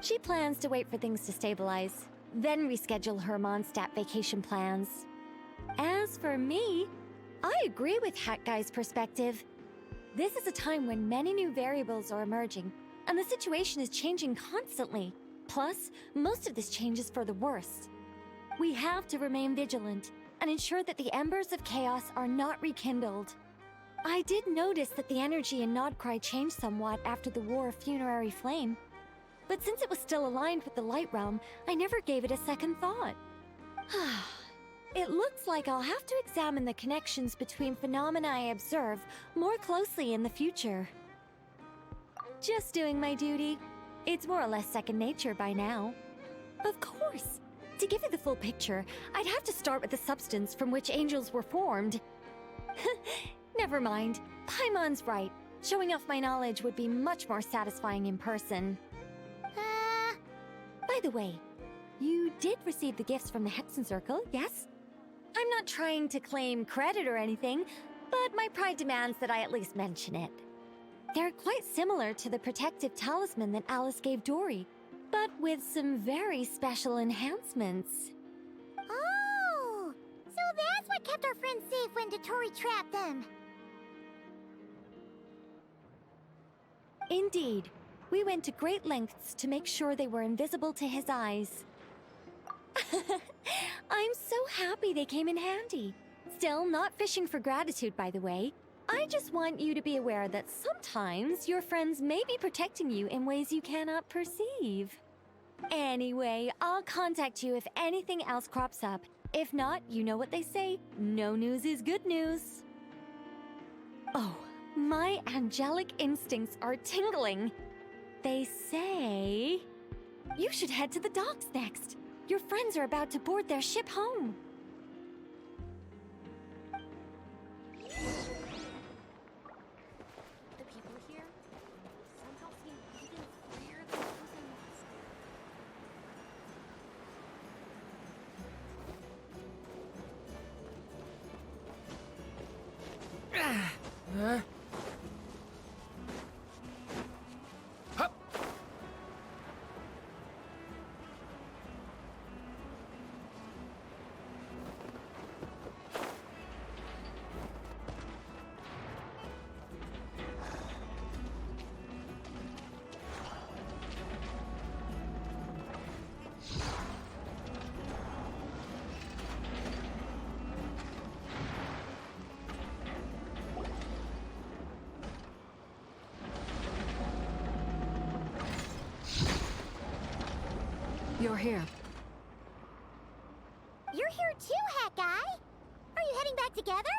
She plans to wait for things to stabilize, then reschedule her Mondstadt vacation plans. As for me, I agree with Hat Guy's perspective. This is a time when many new variables are emerging, and the situation is changing constantly. Plus, most of this change is for the worse. We have to remain vigilant and ensure that the embers of chaos are not rekindled. I did notice that the energy in Nodcry changed somewhat after the War of Funerary Flame, but since it was still aligned with the Light Realm, I never gave it a second thought. It looks like I'll have to examine the connections between phenomena I observe more closely in the future. Just doing my duty. It's more or less second nature by now. Of course. To give you the full picture, I'd have to start with the substance from which angels were formed. Never mind. Paimon's right. Showing off my knowledge would be much more satisfying in person. By the way, you did receive the gifts from the Hexen Circle, yes? I'm not trying to claim credit or anything, but my pride demands that I at least mention it. They're quite similar to the protective talisman that Alice gave Dory, but with some very special enhancements. Oh! So that's what kept our friends safe when Dory trapped them. Indeed. We went to great lengths to make sure they were invisible to his eyes. I'm so happy they came in handy. Still, not fishing for gratitude, by the way. I just want you to be aware that sometimes your friends may be protecting you in ways you cannot perceive. Anyway, I'll contact you if anything else crops up. If not, you know what they say, no news is good news. Oh, my angelic instincts are tingling. They say you should head to the docks next. Your friends are about to board their ship home. The people here somehow seem even freer than those in Lost. You're here. You're here too, Hat Guy! Are you heading back together?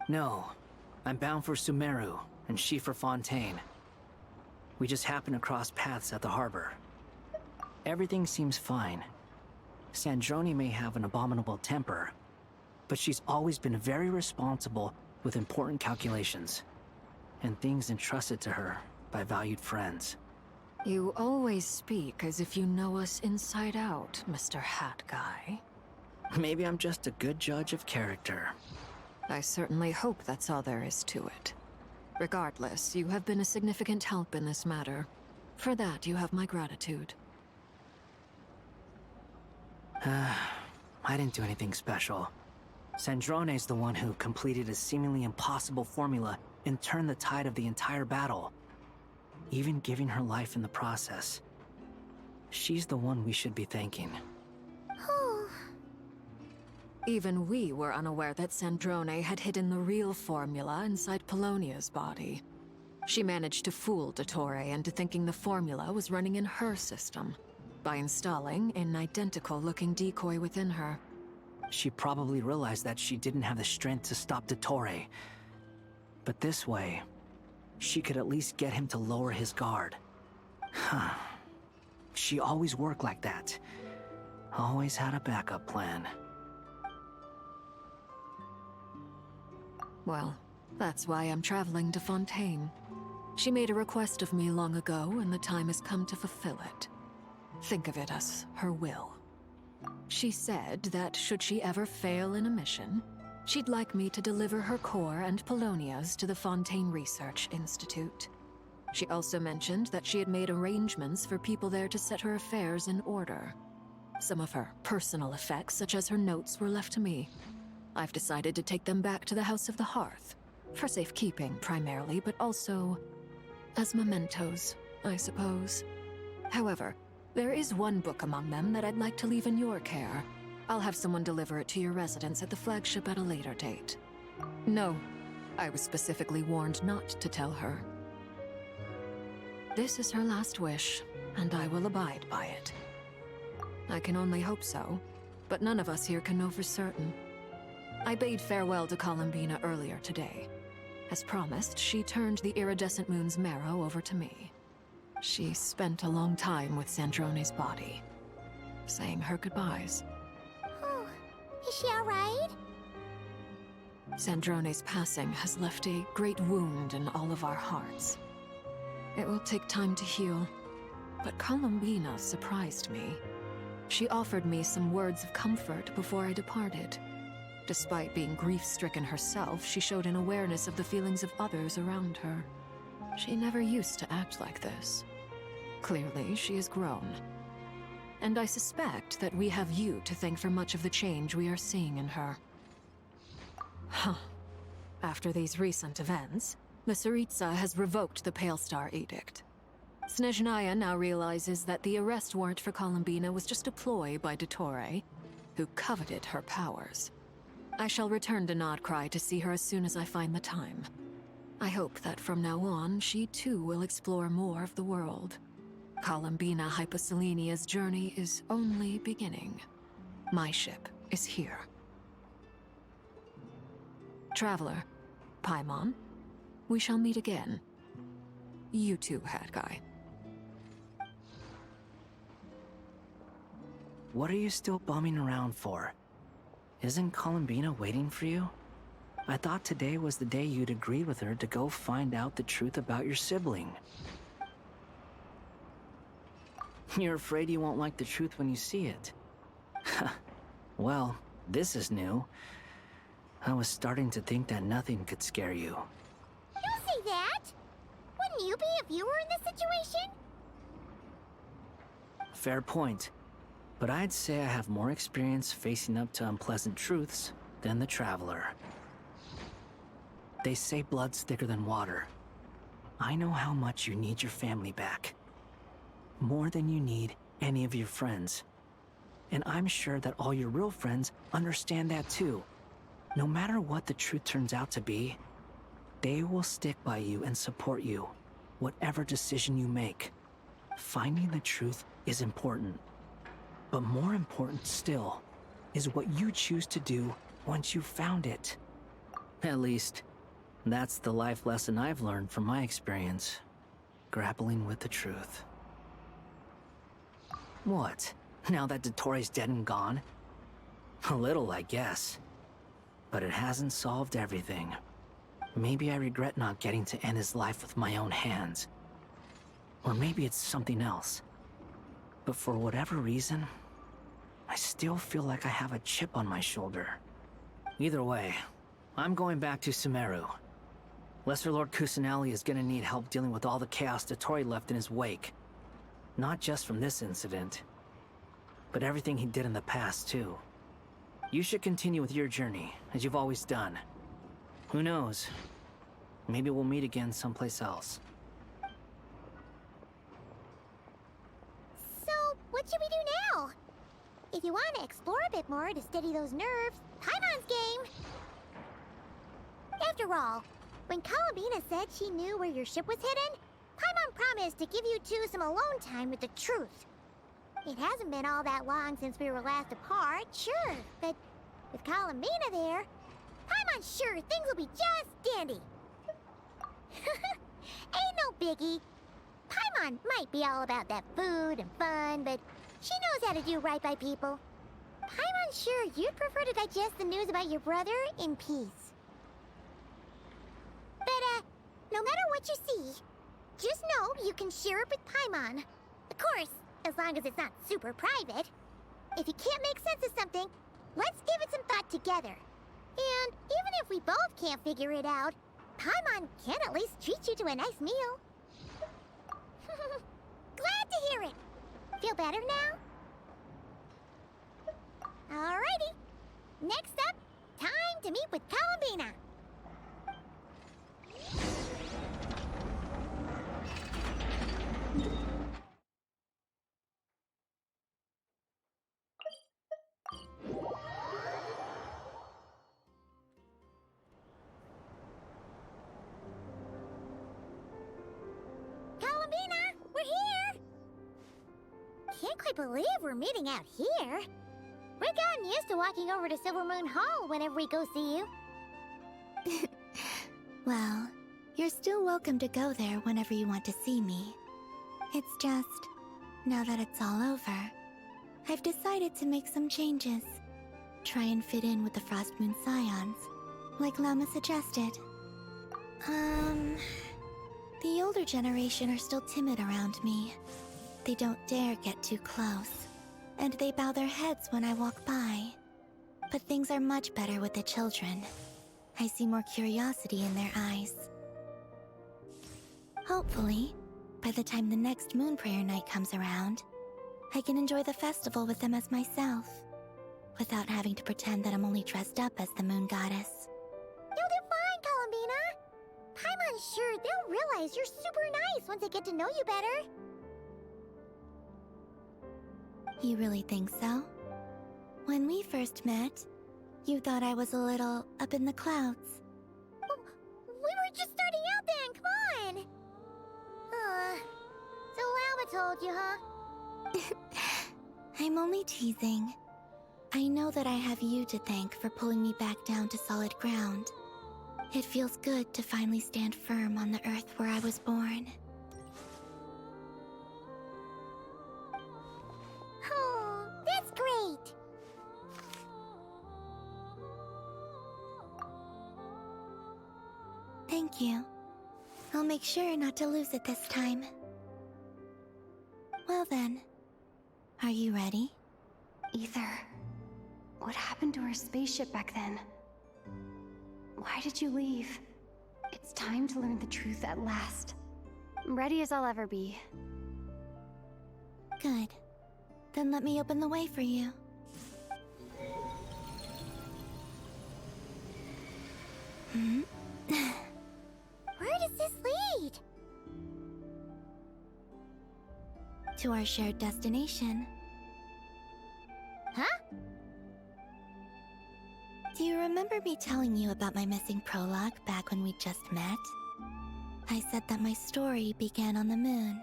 No. I'm bound for Sumeru, and she for Fontaine. We just happened to cross paths at the harbor. Everything seems fine. Sandrone may have an abominable temper, but she's always been very responsible with important calculations. And things entrusted to her by valued friends. You always speak as if you know us inside out, Mr. Hat Guy. Maybe I'm just a good judge of character. I certainly hope that's all there is to it. Regardless, you have been a significant help in this matter. For that, you have my gratitude. I didn't do anything special. Sandrone's the one who completed a seemingly impossible formula and turned the tide of the entire battle, even giving her life in the process. She's the one we should be thanking. Even we were unaware that Sandrone had hidden the real formula inside Polonia's body. She managed to fool Dottore into thinking the formula was running in her system by installing an identical-looking decoy within her. She probably realized that she didn't have the strength to stop Dottore. But this way, she could at least get him to lower his guard. Huh. She always worked like that. Always had a backup plan. Well, that's why I'm traveling to Fontaine. She made a request of me long ago, and the time has come to fulfill it. Think of it as her will. She said that should she ever fail in a mission, she'd like me to deliver her core and Polonia's to the Fontaine Research Institute. She also mentioned that she had made arrangements for people there to set her affairs in order. Some of her personal effects, such as her notes, were left to me. I've decided to take them back to the House of the Hearth, for safekeeping primarily, but also as mementos, I suppose. However, there is one book among them that I'd like to leave in your care. I'll have someone deliver it to your residence at the flagship at a later date. No, I was specifically warned not to tell her. This is her last wish, and I will abide by it. I can only hope so, but none of us here can know for certain. I bade farewell to Columbina earlier today. As promised, she turned the iridescent moon's marrow over to me. She spent a long time with Sandrone's body, saying her goodbyes. Oh, is she alright? Sandrone's passing has left a great wound in all of our hearts. It will take time to heal, but Columbina surprised me. She offered me some words of comfort before I departed. Despite being grief-stricken herself, she showed an awareness of the feelings of others around her. She never used to act like this. Clearly, she has grown. And I suspect that we have you to thank for much of the change we are seeing in her. Huh. After these recent events, the Tsaritsa has revoked the Pale Star Edict. Snezhnaya now realizes that the arrest warrant for Columbina was just a ploy by Dottore, who coveted her powers. I shall return to Nodcry to see her as soon as I find the time. I hope that from now on, she too will explore more of the world. Columbina Hyposelenia's journey is only beginning. My ship is here. Traveler, Paimon, we shall meet again. You too, Hat Guy. What are you still bumming around for? Isn't Columbina waiting for you? I thought today was the day you'd agreed with her to go find out the truth about your sibling. You're afraid you won't like the truth when you see it. Well, this is new. I was starting to think that nothing could scare you. Don't say that! Wouldn't you be if you were in this situation? Fair point. But I'd say I have more experience facing up to unpleasant truths than the Traveler. They say blood's thicker than water. I know how much you need your family back. More than you need any of your friends. And I'm sure that all your real friends understand that too. No matter what the truth turns out to be, they will stick by you and support you, whatever decision you make. Finding the truth is important. But more important still is what you choose to do once you've found it. At least, that's the life lesson I've learned from my experience, grappling with the truth. What? Now that Dottore's dead and gone? A little, I guess. But it hasn't solved everything. Maybe I regret not getting to end his life with my own hands. Or maybe it's something else. But for whatever reason, I still feel like I have a chip on my shoulder. Either way, I'm going back to Sumeru. Lesser Lord Kusanali is gonna need help dealing with all the chaos Dotori left in his wake. Not just from this incident, but everything he did in the past, too. You should continue with your journey, as you've always done. Who knows? Maybe we'll meet again someplace else. So, what should we do now? If you want to explore a bit more to steady those nerves, Paimon's game! After all, when Columbina said she knew where your ship was hidden, Paimon promised to give you two some alone time with the truth. It hasn't been all that long since we were last apart, sure, but with Columbina there, Paimon's sure things will be just dandy. Ain't no biggie. Paimon might be all about that food and fun, but she knows how to do right by people. Paimon's sure you'd prefer to digest the news about your brother in peace. But, no matter what you see, just know you can share it with Paimon. Of course, as long as it's not super private. If you can't make sense of something, let's give it some thought together. And even if we both can't figure it out, Paimon can at least treat you to a nice meal. Glad to hear it. Feel better now? Alrighty. Next up, time to meet with Columbina. Columbina, we're here! Can't quite believe we're meeting out here. We've gotten used to walking over to Silver Moon Hall whenever we go see you. Well, you're still welcome to go there whenever you want to see me. It's just, now that it's all over, I've decided to make some changes. Try and fit in with the Frost Moon Scions, like Lama suggested. The older generation are still timid around me. They don't dare get too close, and they bow their heads when I walk by. But things are much better with the children. I see more curiosity in their eyes. Hopefully, by the time the next Moon Prayer Night comes around, I can enjoy the festival with them as myself, without having to pretend that I'm only dressed up as the Moon Goddess. You'll do fine, Columbina. Paimon's sure they'll realize you're super nice once they get to know you better. You really think so? When we first met, you thought I was a little up in the clouds. We were just starting out then, come on! So Lama told you, huh? I'm only teasing. I know that I have you to thank for pulling me back down to solid ground. It feels good to finally stand firm on the earth where I was born. Oh, that's great! Thank you. I'll make sure not to lose it this time. Well then, are you ready? Ether, what happened to our spaceship back then? Why did you leave? It's time to learn the truth at last. I'm ready as I'll ever be. Good. Then let me open the way for you. Where does this lead? To our shared destination. Huh? Do you remember me telling you about my missing prologue back when we just met? I said that my story began on the moon.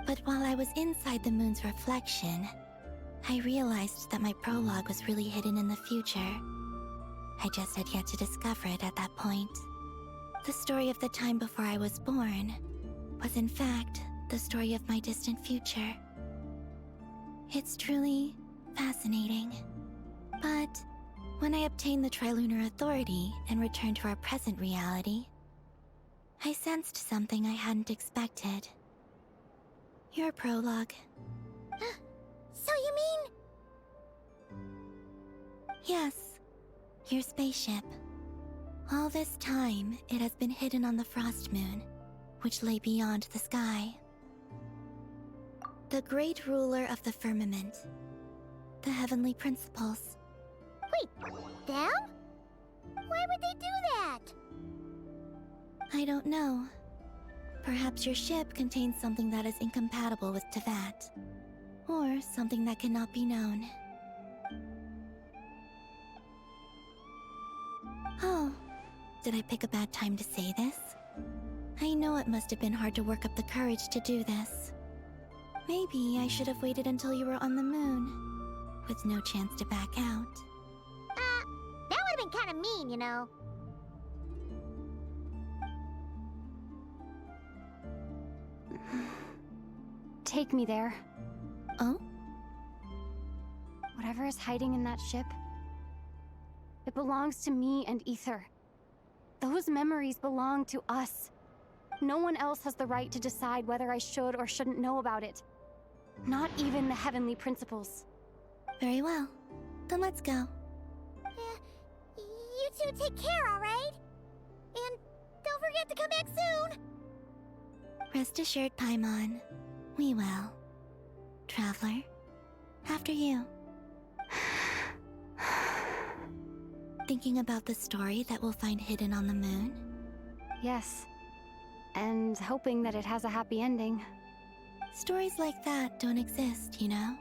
But while I was inside the moon's reflection, I realized that my prologue was really hidden in the future. I just had yet to discover it at that point. The story of the time before I was born was in fact the story of my distant future. It's truly fascinating. But when I obtained the Trilunar Authority and returned to our present reality, I sensed something I hadn't expected. Your prologue. So you mean... Yes, your spaceship. All this time, it has been hidden on the Frost Moon, which lay beyond the sky. The great ruler of the firmament. The heavenly principles. Wait, them? Why would they do that? I don't know. Perhaps your ship contains something that is incompatible with Tevat. Or something that cannot be known. Oh, did I pick a bad time to say this? I know it must have been hard to work up the courage to do this. Maybe I should have waited until you were on the moon, with no chance to back out. That would have been kind of mean, you know. Take me there. Oh? Whatever is hiding in that ship, it belongs to me and Ether. Those memories belong to us. No one else has the right to decide whether I should or shouldn't know about it. Not even the heavenly principles. Very well. Then let's go. You two take care, alright? And don't forget to come back soon! Rest assured, Paimon. We will. Traveler, after you. Thinking about the story that we'll find hidden on the moon? Yes. And hoping that it has a happy ending. Stories like that don't exist, you know?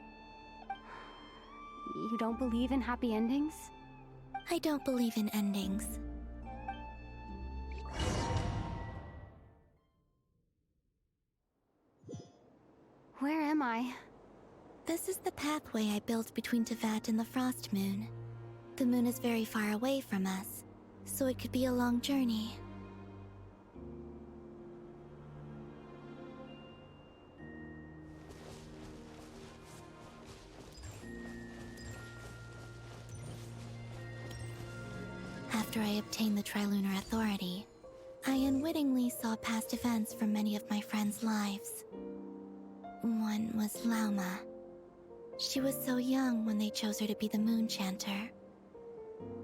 You don't believe in happy endings? I don't believe in endings. Where am I? This is the pathway I built between Tevat and the Frost Moon. The moon is very far away from us, so it could be a long journey. After I obtained the Trilunar Authority, I unwittingly saw past events from many of my friends' lives. One was Lauma. She was so young when they chose her to be the Moon Chanter.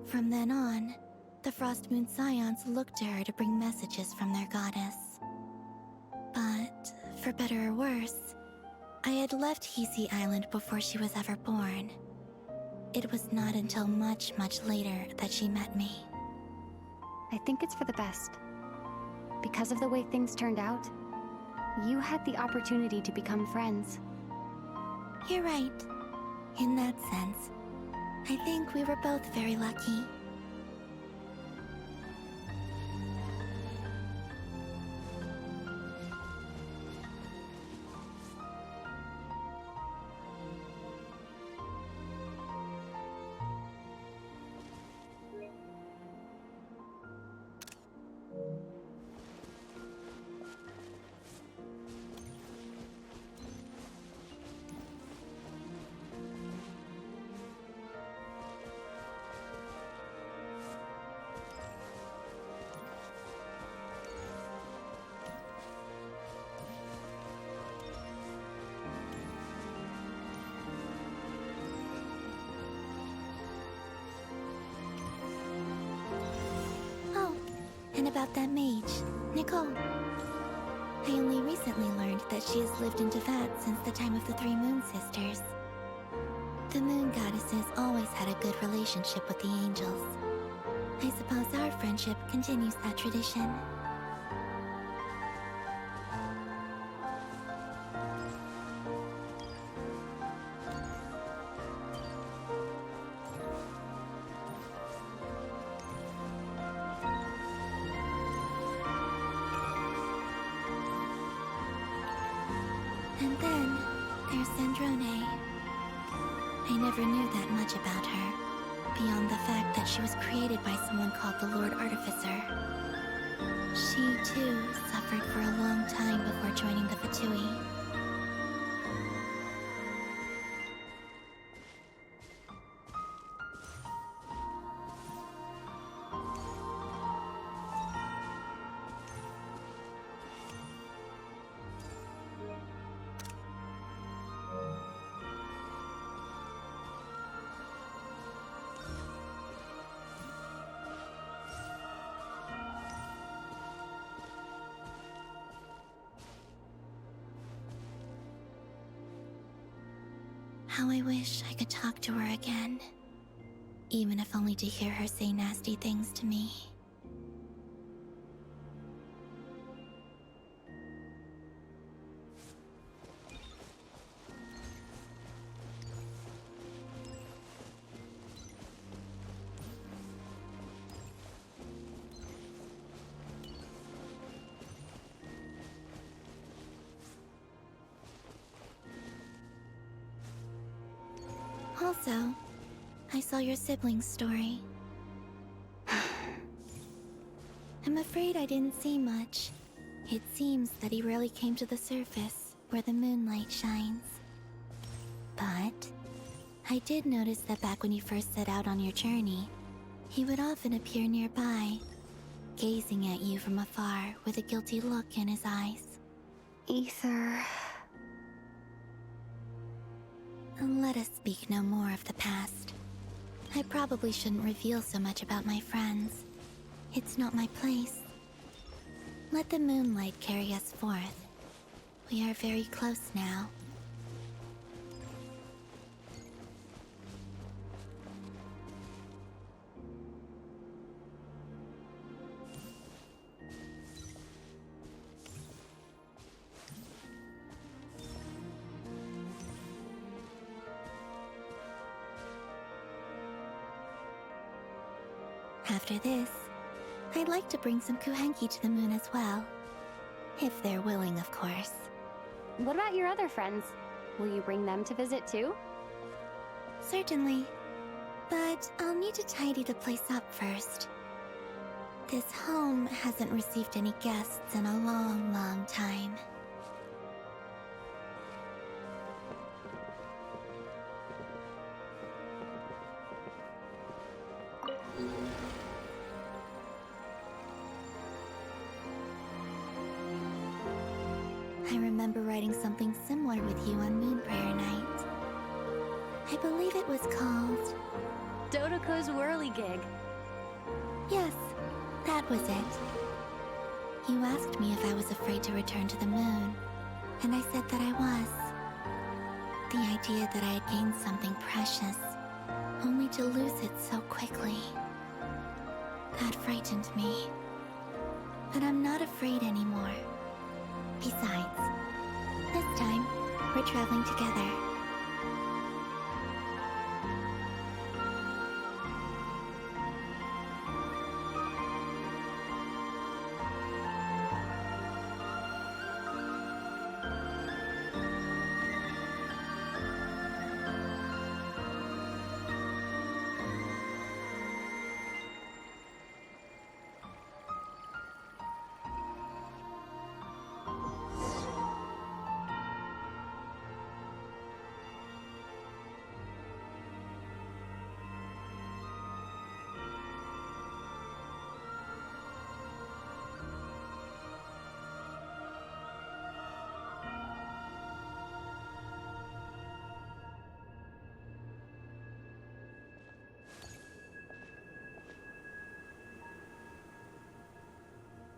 From then on, the Frost Moon Scions looked to her to bring messages from their goddess. But, for better or worse, I had left Hisi Island before she was ever born. It was not until much, much later that she met me. I think it's for the best. Because of the way things turned out, you had the opportunity to become friends. You're right. In that sense, I think we were both very lucky. And about that mage, Nicole. I only recently learned that she has lived in Tevat since the time of the Three Moon Sisters. The Moon Goddesses always had a good relationship with the angels. I suppose our friendship continues that tradition. And then, there's Sandrone. I never knew that much about her, beyond the fact that she was created by someone called the Lord Artificer. She, too, suffered for a long time before joining the Fatui. How I wish I could talk to her again. Even if only to hear her say nasty things to me. Also, I saw your sibling's story. I'm afraid I didn't see much. It seems that he rarely came to the surface, where the moonlight shines. But I did notice that back when you first set out on your journey, he would often appear nearby, gazing at you from afar with a guilty look in his eyes. Ether. Let us speak no more of the past. I probably shouldn't reveal so much about my friends. It's not my place. Let the moonlight carry us forth. We are very close now. After this, I'd like to bring some Kuhenki to the moon as well. If they're willing, of course. What about your other friends? Will you bring them to visit too? Certainly. But I'll need to tidy the place up first. This home hasn't received any guests in a long, long time. I remember writing something similar with you on Moon Prayer Night. I believe it was called... Dodoko's Whirligig. Yes, that was it. You asked me if I was afraid to return to the moon, and I said that I was. The idea that I had gained something precious, only to lose it so quickly. That frightened me. But I'm not afraid anymore. Besides, this time, we're traveling together.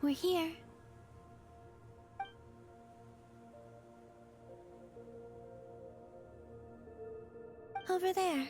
We're here. Over there.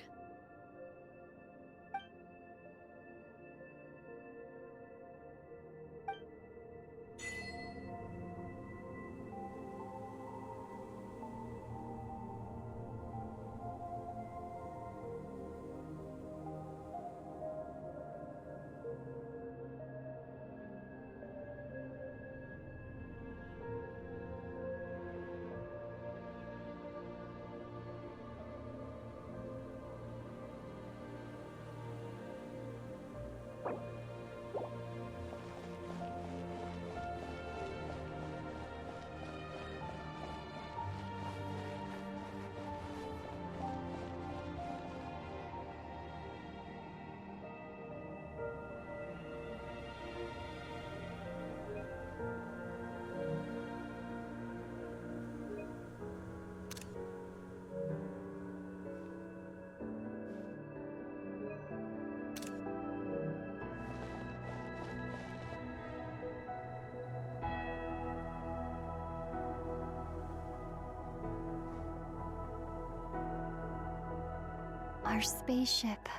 Our spaceship.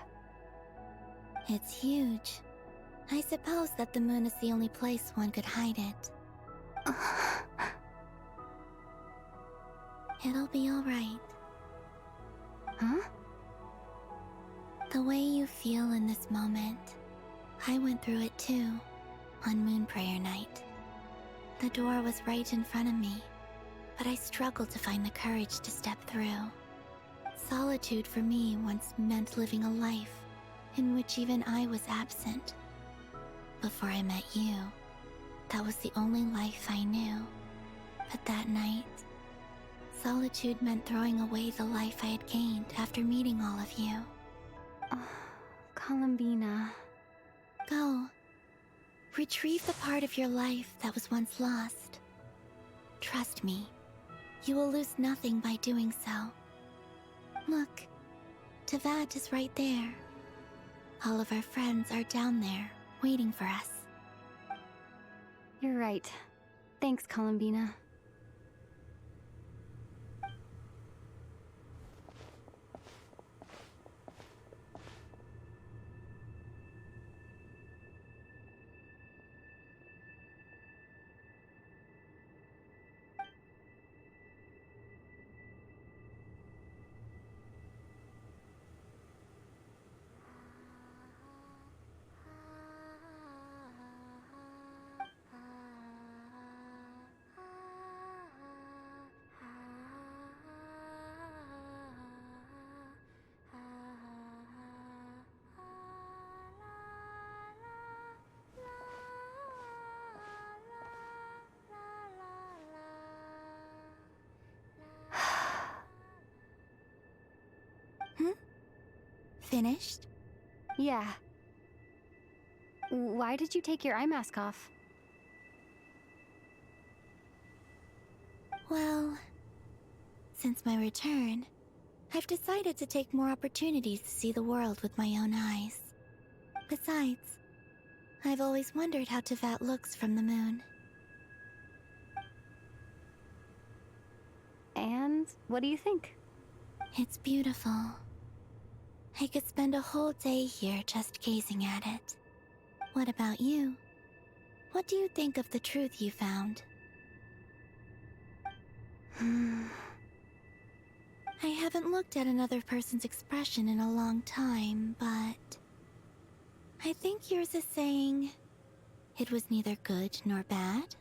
It's huge. I suppose that the moon is the only place one could hide it. It'll be alright. Huh? The way you feel in this moment, I went through it too, on Moon Prayer Night. The door was right in front of me, but I struggled to find the courage to step through. Solitude for me once meant living a life in which even I was absent. Before I met you, that was the only life I knew. But that night, solitude meant throwing away the life I had gained after meeting all of you. Columbina. Go. Retrieve the part of your life that was once lost. Trust me, you will lose nothing by doing so. Look, Teyvat is right there. All of our friends are down there, waiting for us. You're right. Thanks, Columbina. Finished? Yeah. Why did you take your eye mask off? Well, since my return, I've decided to take more opportunities to see the world with my own eyes. Besides, I've always wondered how Teyvat looks from the moon. And what do you think? It's beautiful. I could spend a whole day here just gazing at it. What about you? What do you think of the truth you found? I haven't looked at another person's expression in a long time, but I think yours is saying it was neither good nor bad.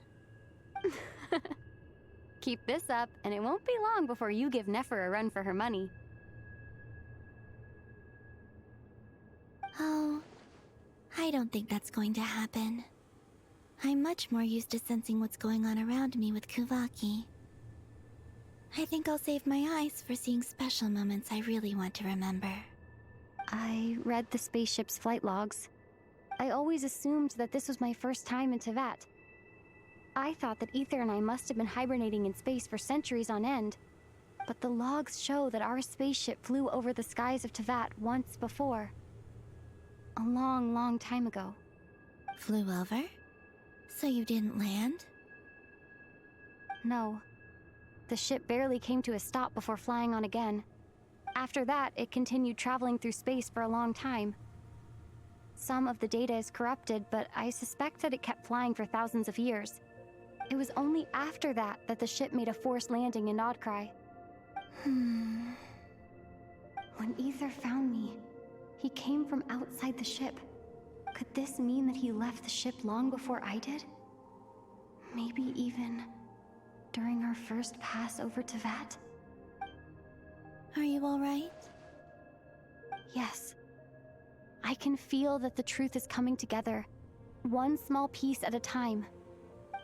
Keep this up, and it won't be long before you give Nefer a run for her money. Oh, I don't think that's going to happen. I'm much more used to sensing what's going on around me with Kuvaki. I think I'll save my eyes for seeing special moments I really want to remember. I read the spaceship's flight logs. I always assumed that this was my first time in Teyvat. I thought that Ether and I must have been hibernating in space for centuries on end. But the logs show that our spaceship flew over the skies of Teyvat once before. A long, long time ago. Flew over? So you didn't land? No. The ship barely came to a stop before flying on again. After that, it continued traveling through space for a long time. Some of the data is corrupted, but I suspect that it kept flying for thousands of years. It was only after that that the ship made a forced landing in Nodcry. When Ether found me, he came from outside the ship. Could this mean that he left the ship long before I did? Maybe even during our first pass over Teyvat? Are you alright? Yes. I can feel that the truth is coming together, one small piece at a time.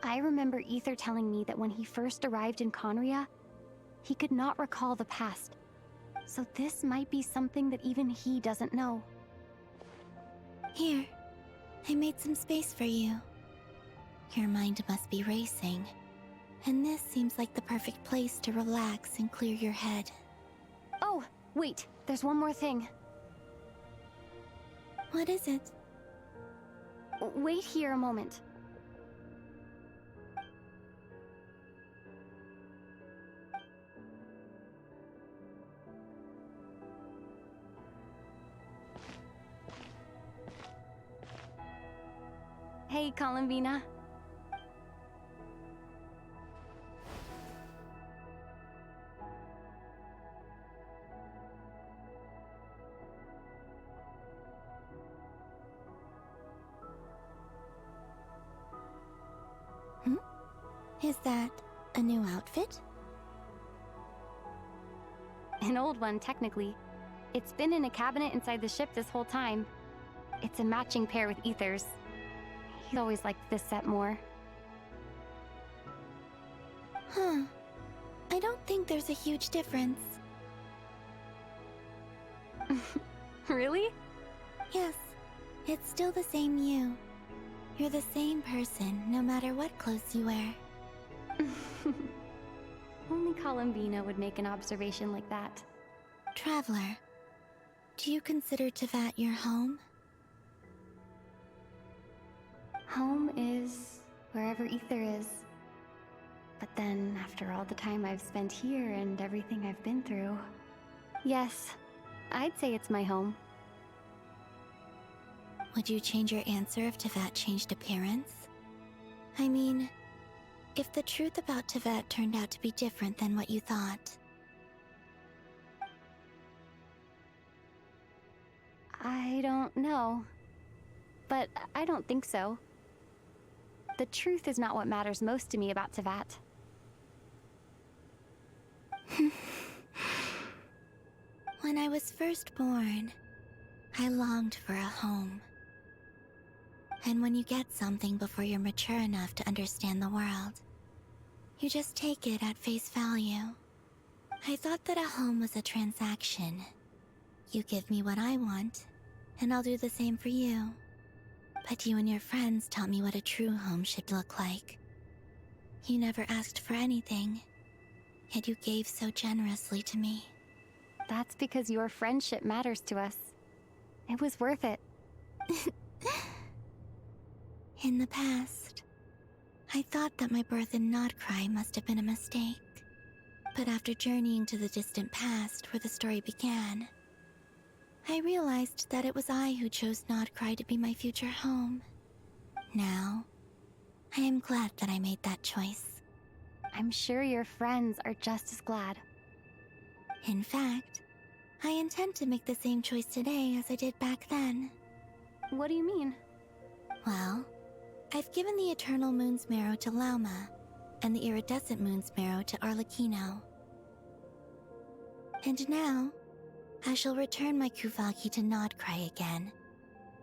I remember Ether telling me that when he first arrived in Conria, he could not recall the past. So this might be something that even he doesn't know. Here, I made some space for you. Your mind must be racing, and this seems like the perfect place to relax and clear your head. Oh, wait, there's one more thing. What is it? Wait here a moment. Hey, Columbina. Is that a new outfit? An old one, technically. It's been in a cabinet inside the ship this whole time. It's a matching pair with Ether's. He'd always liked this set more. Huh. I don't think there's a huge difference. Really? Yes. It's still the same you. You're the same person, no matter what clothes you wear. Only Columbina would make an observation like that. Traveler, do you consider Tevat your home? Home is wherever Ether is. But then, after all the time I've spent here and everything I've been through... Yes, I'd say it's my home. Would you change your answer if Tevat changed appearance? I mean, if the truth about Tevat turned out to be different than what you thought. I don't know. But I don't think so. The truth is not what matters most to me about Tevat. When I was first born, I longed for a home. And when you get something before you're mature enough to understand the world, you just take it at face value. I thought that a home was a transaction. You give me what I want, and I'll do the same for you. But you and your friends taught me what a true home should look like. You never asked for anything, yet you gave so generously to me. That's because your friendship matters to us. It was worth it. In the past, I thought that my birth in Nodcry must have been a mistake. But after journeying to the distant past where the story began, I realized that it was I who chose Nodcry to be my future home. Now, I am glad that I made that choice. I'm sure your friends are just as glad. In fact, I intend to make the same choice today as I did back then. What do you mean? Well, I've given the Eternal Moon's Marrow to Lauma, and the Iridescent Moon's Marrow to Arlecchino. And now, I shall return my Kuvaki to Nodcry again,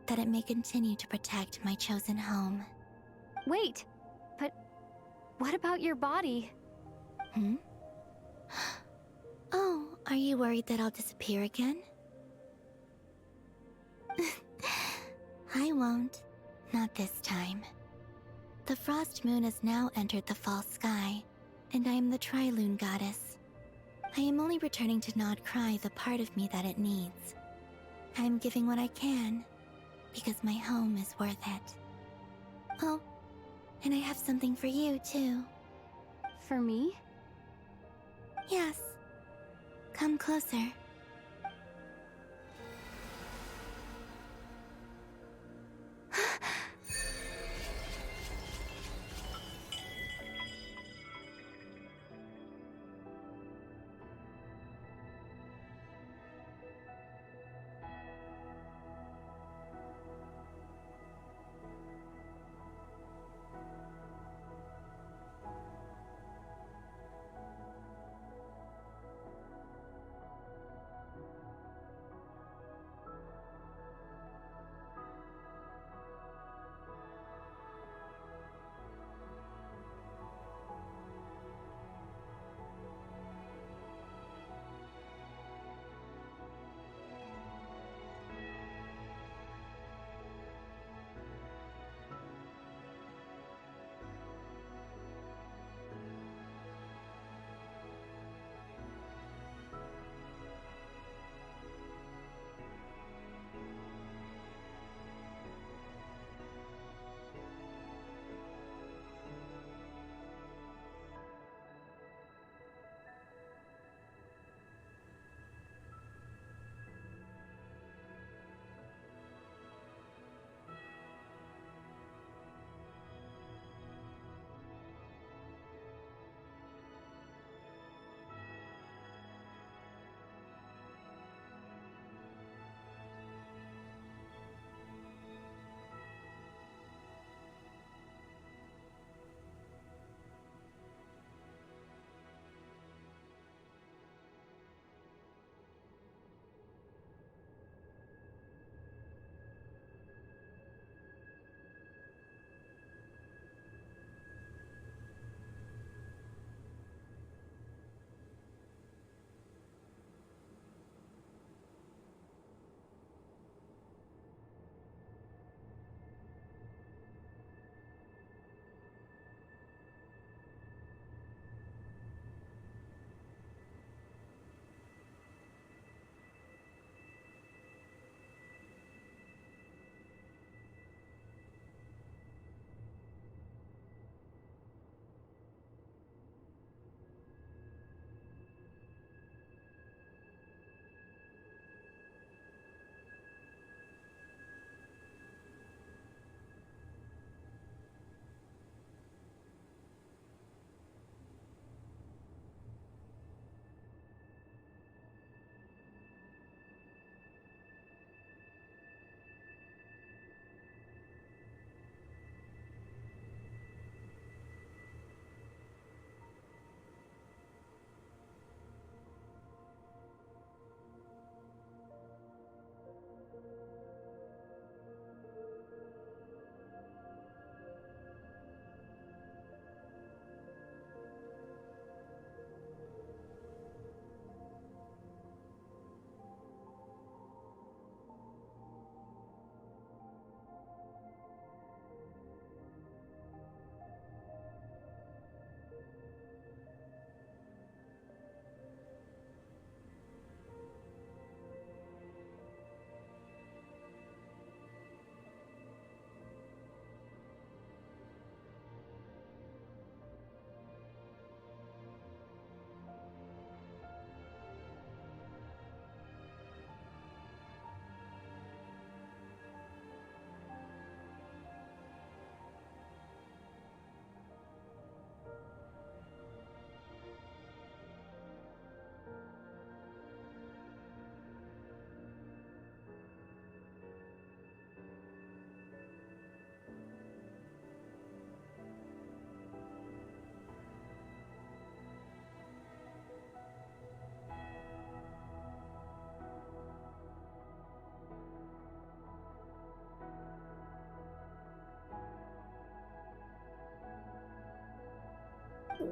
that it may continue to protect my chosen home. Wait, but what about your body? Oh, are you worried that I'll disappear again? I won't. Not this time. The Frost Moon has now entered the false sky, and I am the Trilune Goddess. I am only returning to Nodcry the part of me that it needs. I am giving what I can, because my home is worth it. Oh, and I have something for you, too. For me? Yes. Come closer.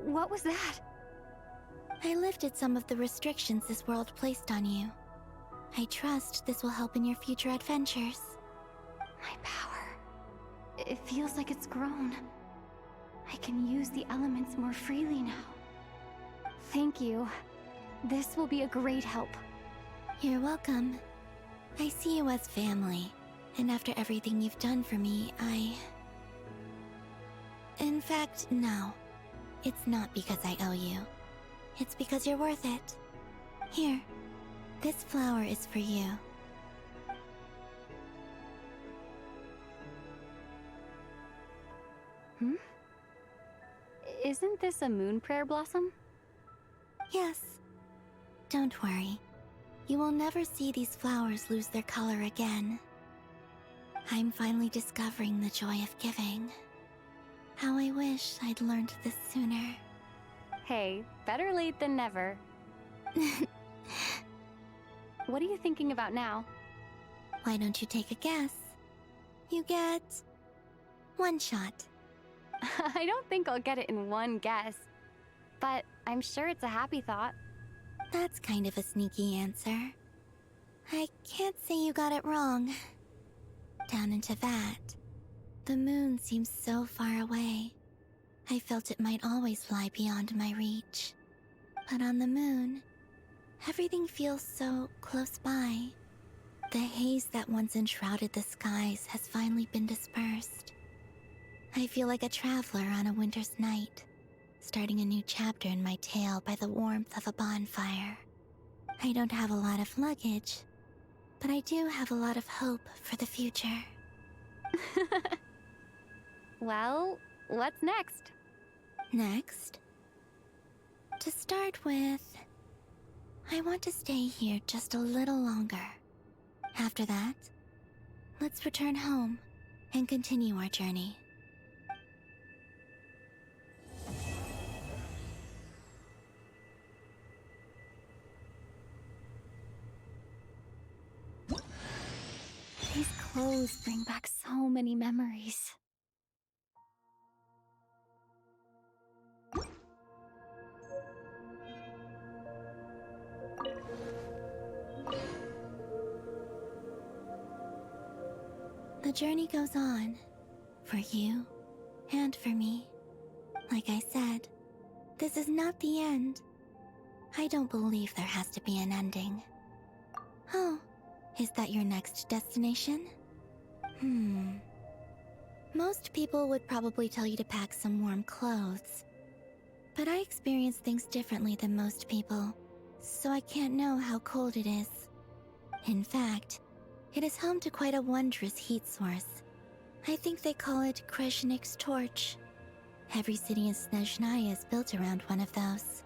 What was that? I lifted some of the restrictions this world placed on you. I trust this will help in your future adventures. My power. It feels like it's grown. I can use the elements more freely now. Thank you. This will be a great help. You're welcome. I see you as family, and after everything you've done for me, In fact, no. It's not because I owe you. It's because you're worth it. Here, this flower is for you. Isn't this a moon prayer blossom? Yes. Don't worry. You will never see these flowers lose their color again. I'm finally discovering the joy of giving. How I wish I'd learned this sooner. Hey, better late than never. What are you thinking about now? Why don't you take a guess? You get... one shot. I don't think I'll get it in one guess. But I'm sure it's a happy thought. That's kind of a sneaky answer. I can't say you got it wrong. Down into that, the moon seems so far away. I felt it might always lie beyond my reach. But on the moon, everything feels so close by. The haze that once enshrouded the skies has finally been dispersed. I feel like a traveler on a winter's night, starting a new chapter in my tale by the warmth of a bonfire. I don't have a lot of luggage, but I do have a lot of hope for the future. Well, what's next? Next? To start with, I want to stay here just a little longer. After that, let's return home and continue our journey. These clothes bring back so many memories. The journey goes on, for you and for me. Like I said, this is not the end. I don't believe there has to be an ending. Oh, is that your next destination? Most people would probably tell you to pack some warm clothes. But I experience things differently than most people, so I can't know how cold it is. In fact, it is home to quite a wondrous heat source. I think they call it Kreshnik's torch. Every city in Snezhnaya is built around one of those.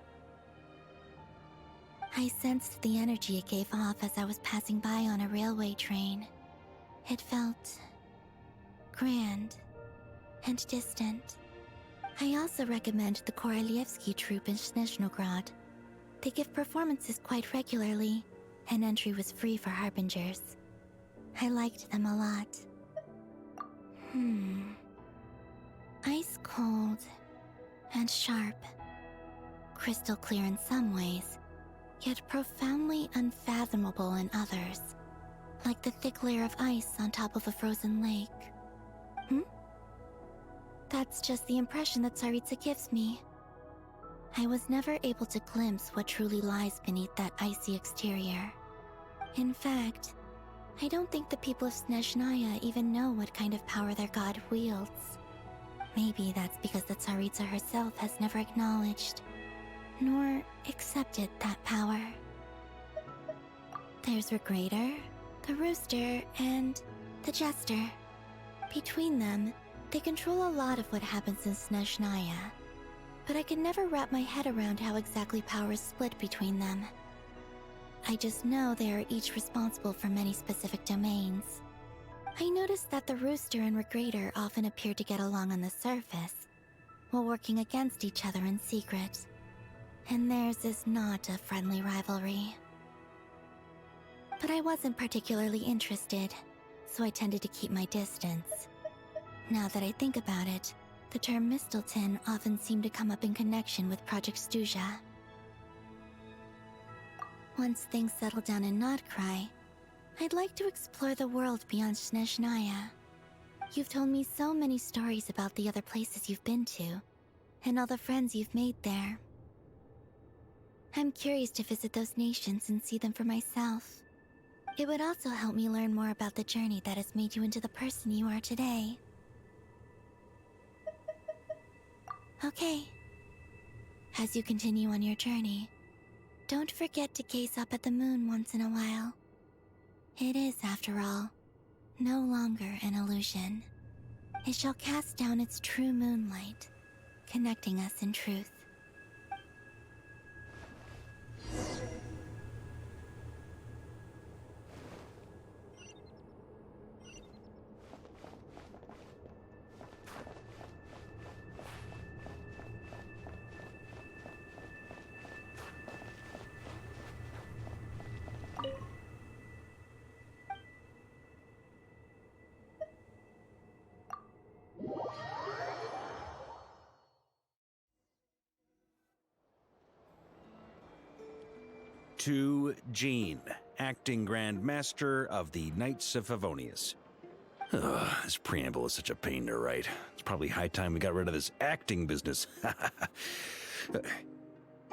I sensed the energy it gave off as I was passing by on a railway train. It felt grand and distant. I also recommend the Korolievsky troupe in Snezhnograd. They give performances quite regularly, and entry was free for harbingers. I liked them a lot. Ice cold and sharp. Crystal clear in some ways, yet profoundly unfathomable in others. Like the thick layer of ice on top of a frozen lake. That's just the impression that Tsaritsa gives me. I was never able to glimpse what truly lies beneath that icy exterior. In fact, I don't think the people of Snezhnaya even know what kind of power their god wields. Maybe that's because the Tsaritsa herself has never acknowledged, nor accepted that power. There's Regrator, the Rooster, and the Jester. Between them, they control a lot of what happens in Snezhnaya, but I can never wrap my head around how exactly power is split between them. I just know they are each responsible for many specific domains. I noticed that the Rooster and Regrator often appear to get along on the surface, while working against each other in secret. And theirs is not a friendly rivalry. But I wasn't particularly interested, so I tended to keep my distance. Now that I think about it, The term Mistelton often seemed to come up in connection with Project Stuja. Once things settle down in Nodcry, I'd like to explore the world beyond Snezhnaya. You've told me so many stories about the other places you've been to, and all the friends you've made there. I'm curious to visit those nations and see them for myself. It would also help me learn more about the journey that has made you into the person you are today. Okay. As you continue on your journey, don't forget to gaze up at the moon once in a while. It is, after all, no longer an illusion. It shall cast down its true moonlight, connecting us in truth. To Jean, acting Grand Master of the Knights of Favonius. This preamble is such a pain to write. It's probably high time we got rid of this acting business.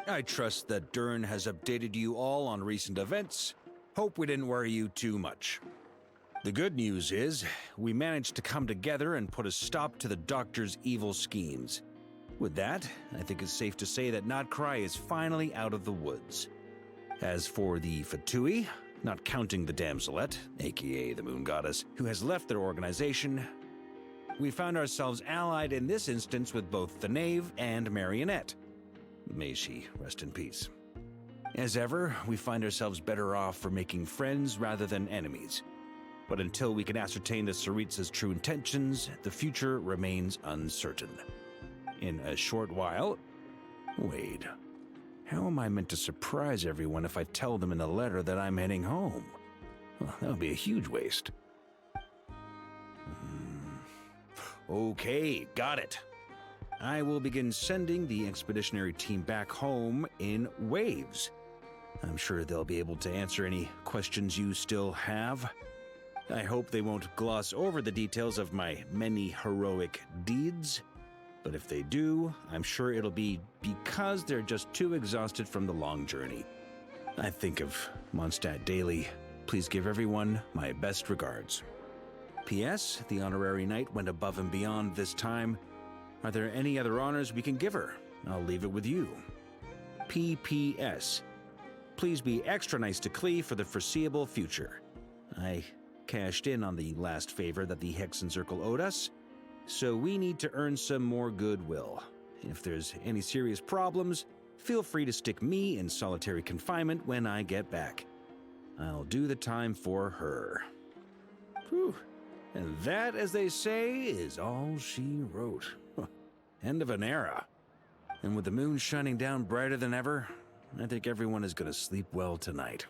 I trust that Dern has updated you all on recent events. Hope we didn't worry you too much. The good news is, we managed to come together and put a stop to the Doctor's evil schemes. With that, I think it's safe to say that Nodcry is finally out of the woods. As for the Fatui, not counting the Damselette, aka the Moon Goddess, who has left their organization, we found ourselves allied in this instance with both the Knave and Marionette. May she rest in peace. As ever, we find ourselves better off for making friends rather than enemies. But until we can ascertain the Tsaritsa's true intentions, the future remains uncertain. In a short while... Wait... How am I meant to surprise everyone if I tell them in the letter that I'm heading home? Well, that would be a huge waste. Okay, got it. I will begin sending the expeditionary team back home in waves. I'm sure they'll be able to answer any questions you still have. I hope they won't gloss over the details of my many heroic deeds. But if they do, I'm sure it'll be because they're just too exhausted from the long journey. I think of Mondstadt daily. Please give everyone my best regards. P.S. The honorary knight went above and beyond this time. Are there any other honors we can give her? I'll leave it with you. P.P.S. Please be extra nice to Klee for the foreseeable future. I cashed in on the last favor that the Hexen Circle owed us, so we need to earn some more goodwill. If there's any serious problems, feel free to stick me in solitary confinement when I get back. I'll do the time for her. Whew. And that, as they say, is all she wrote. End of an era. And with the moon shining down brighter than ever, I think everyone is going to sleep well tonight.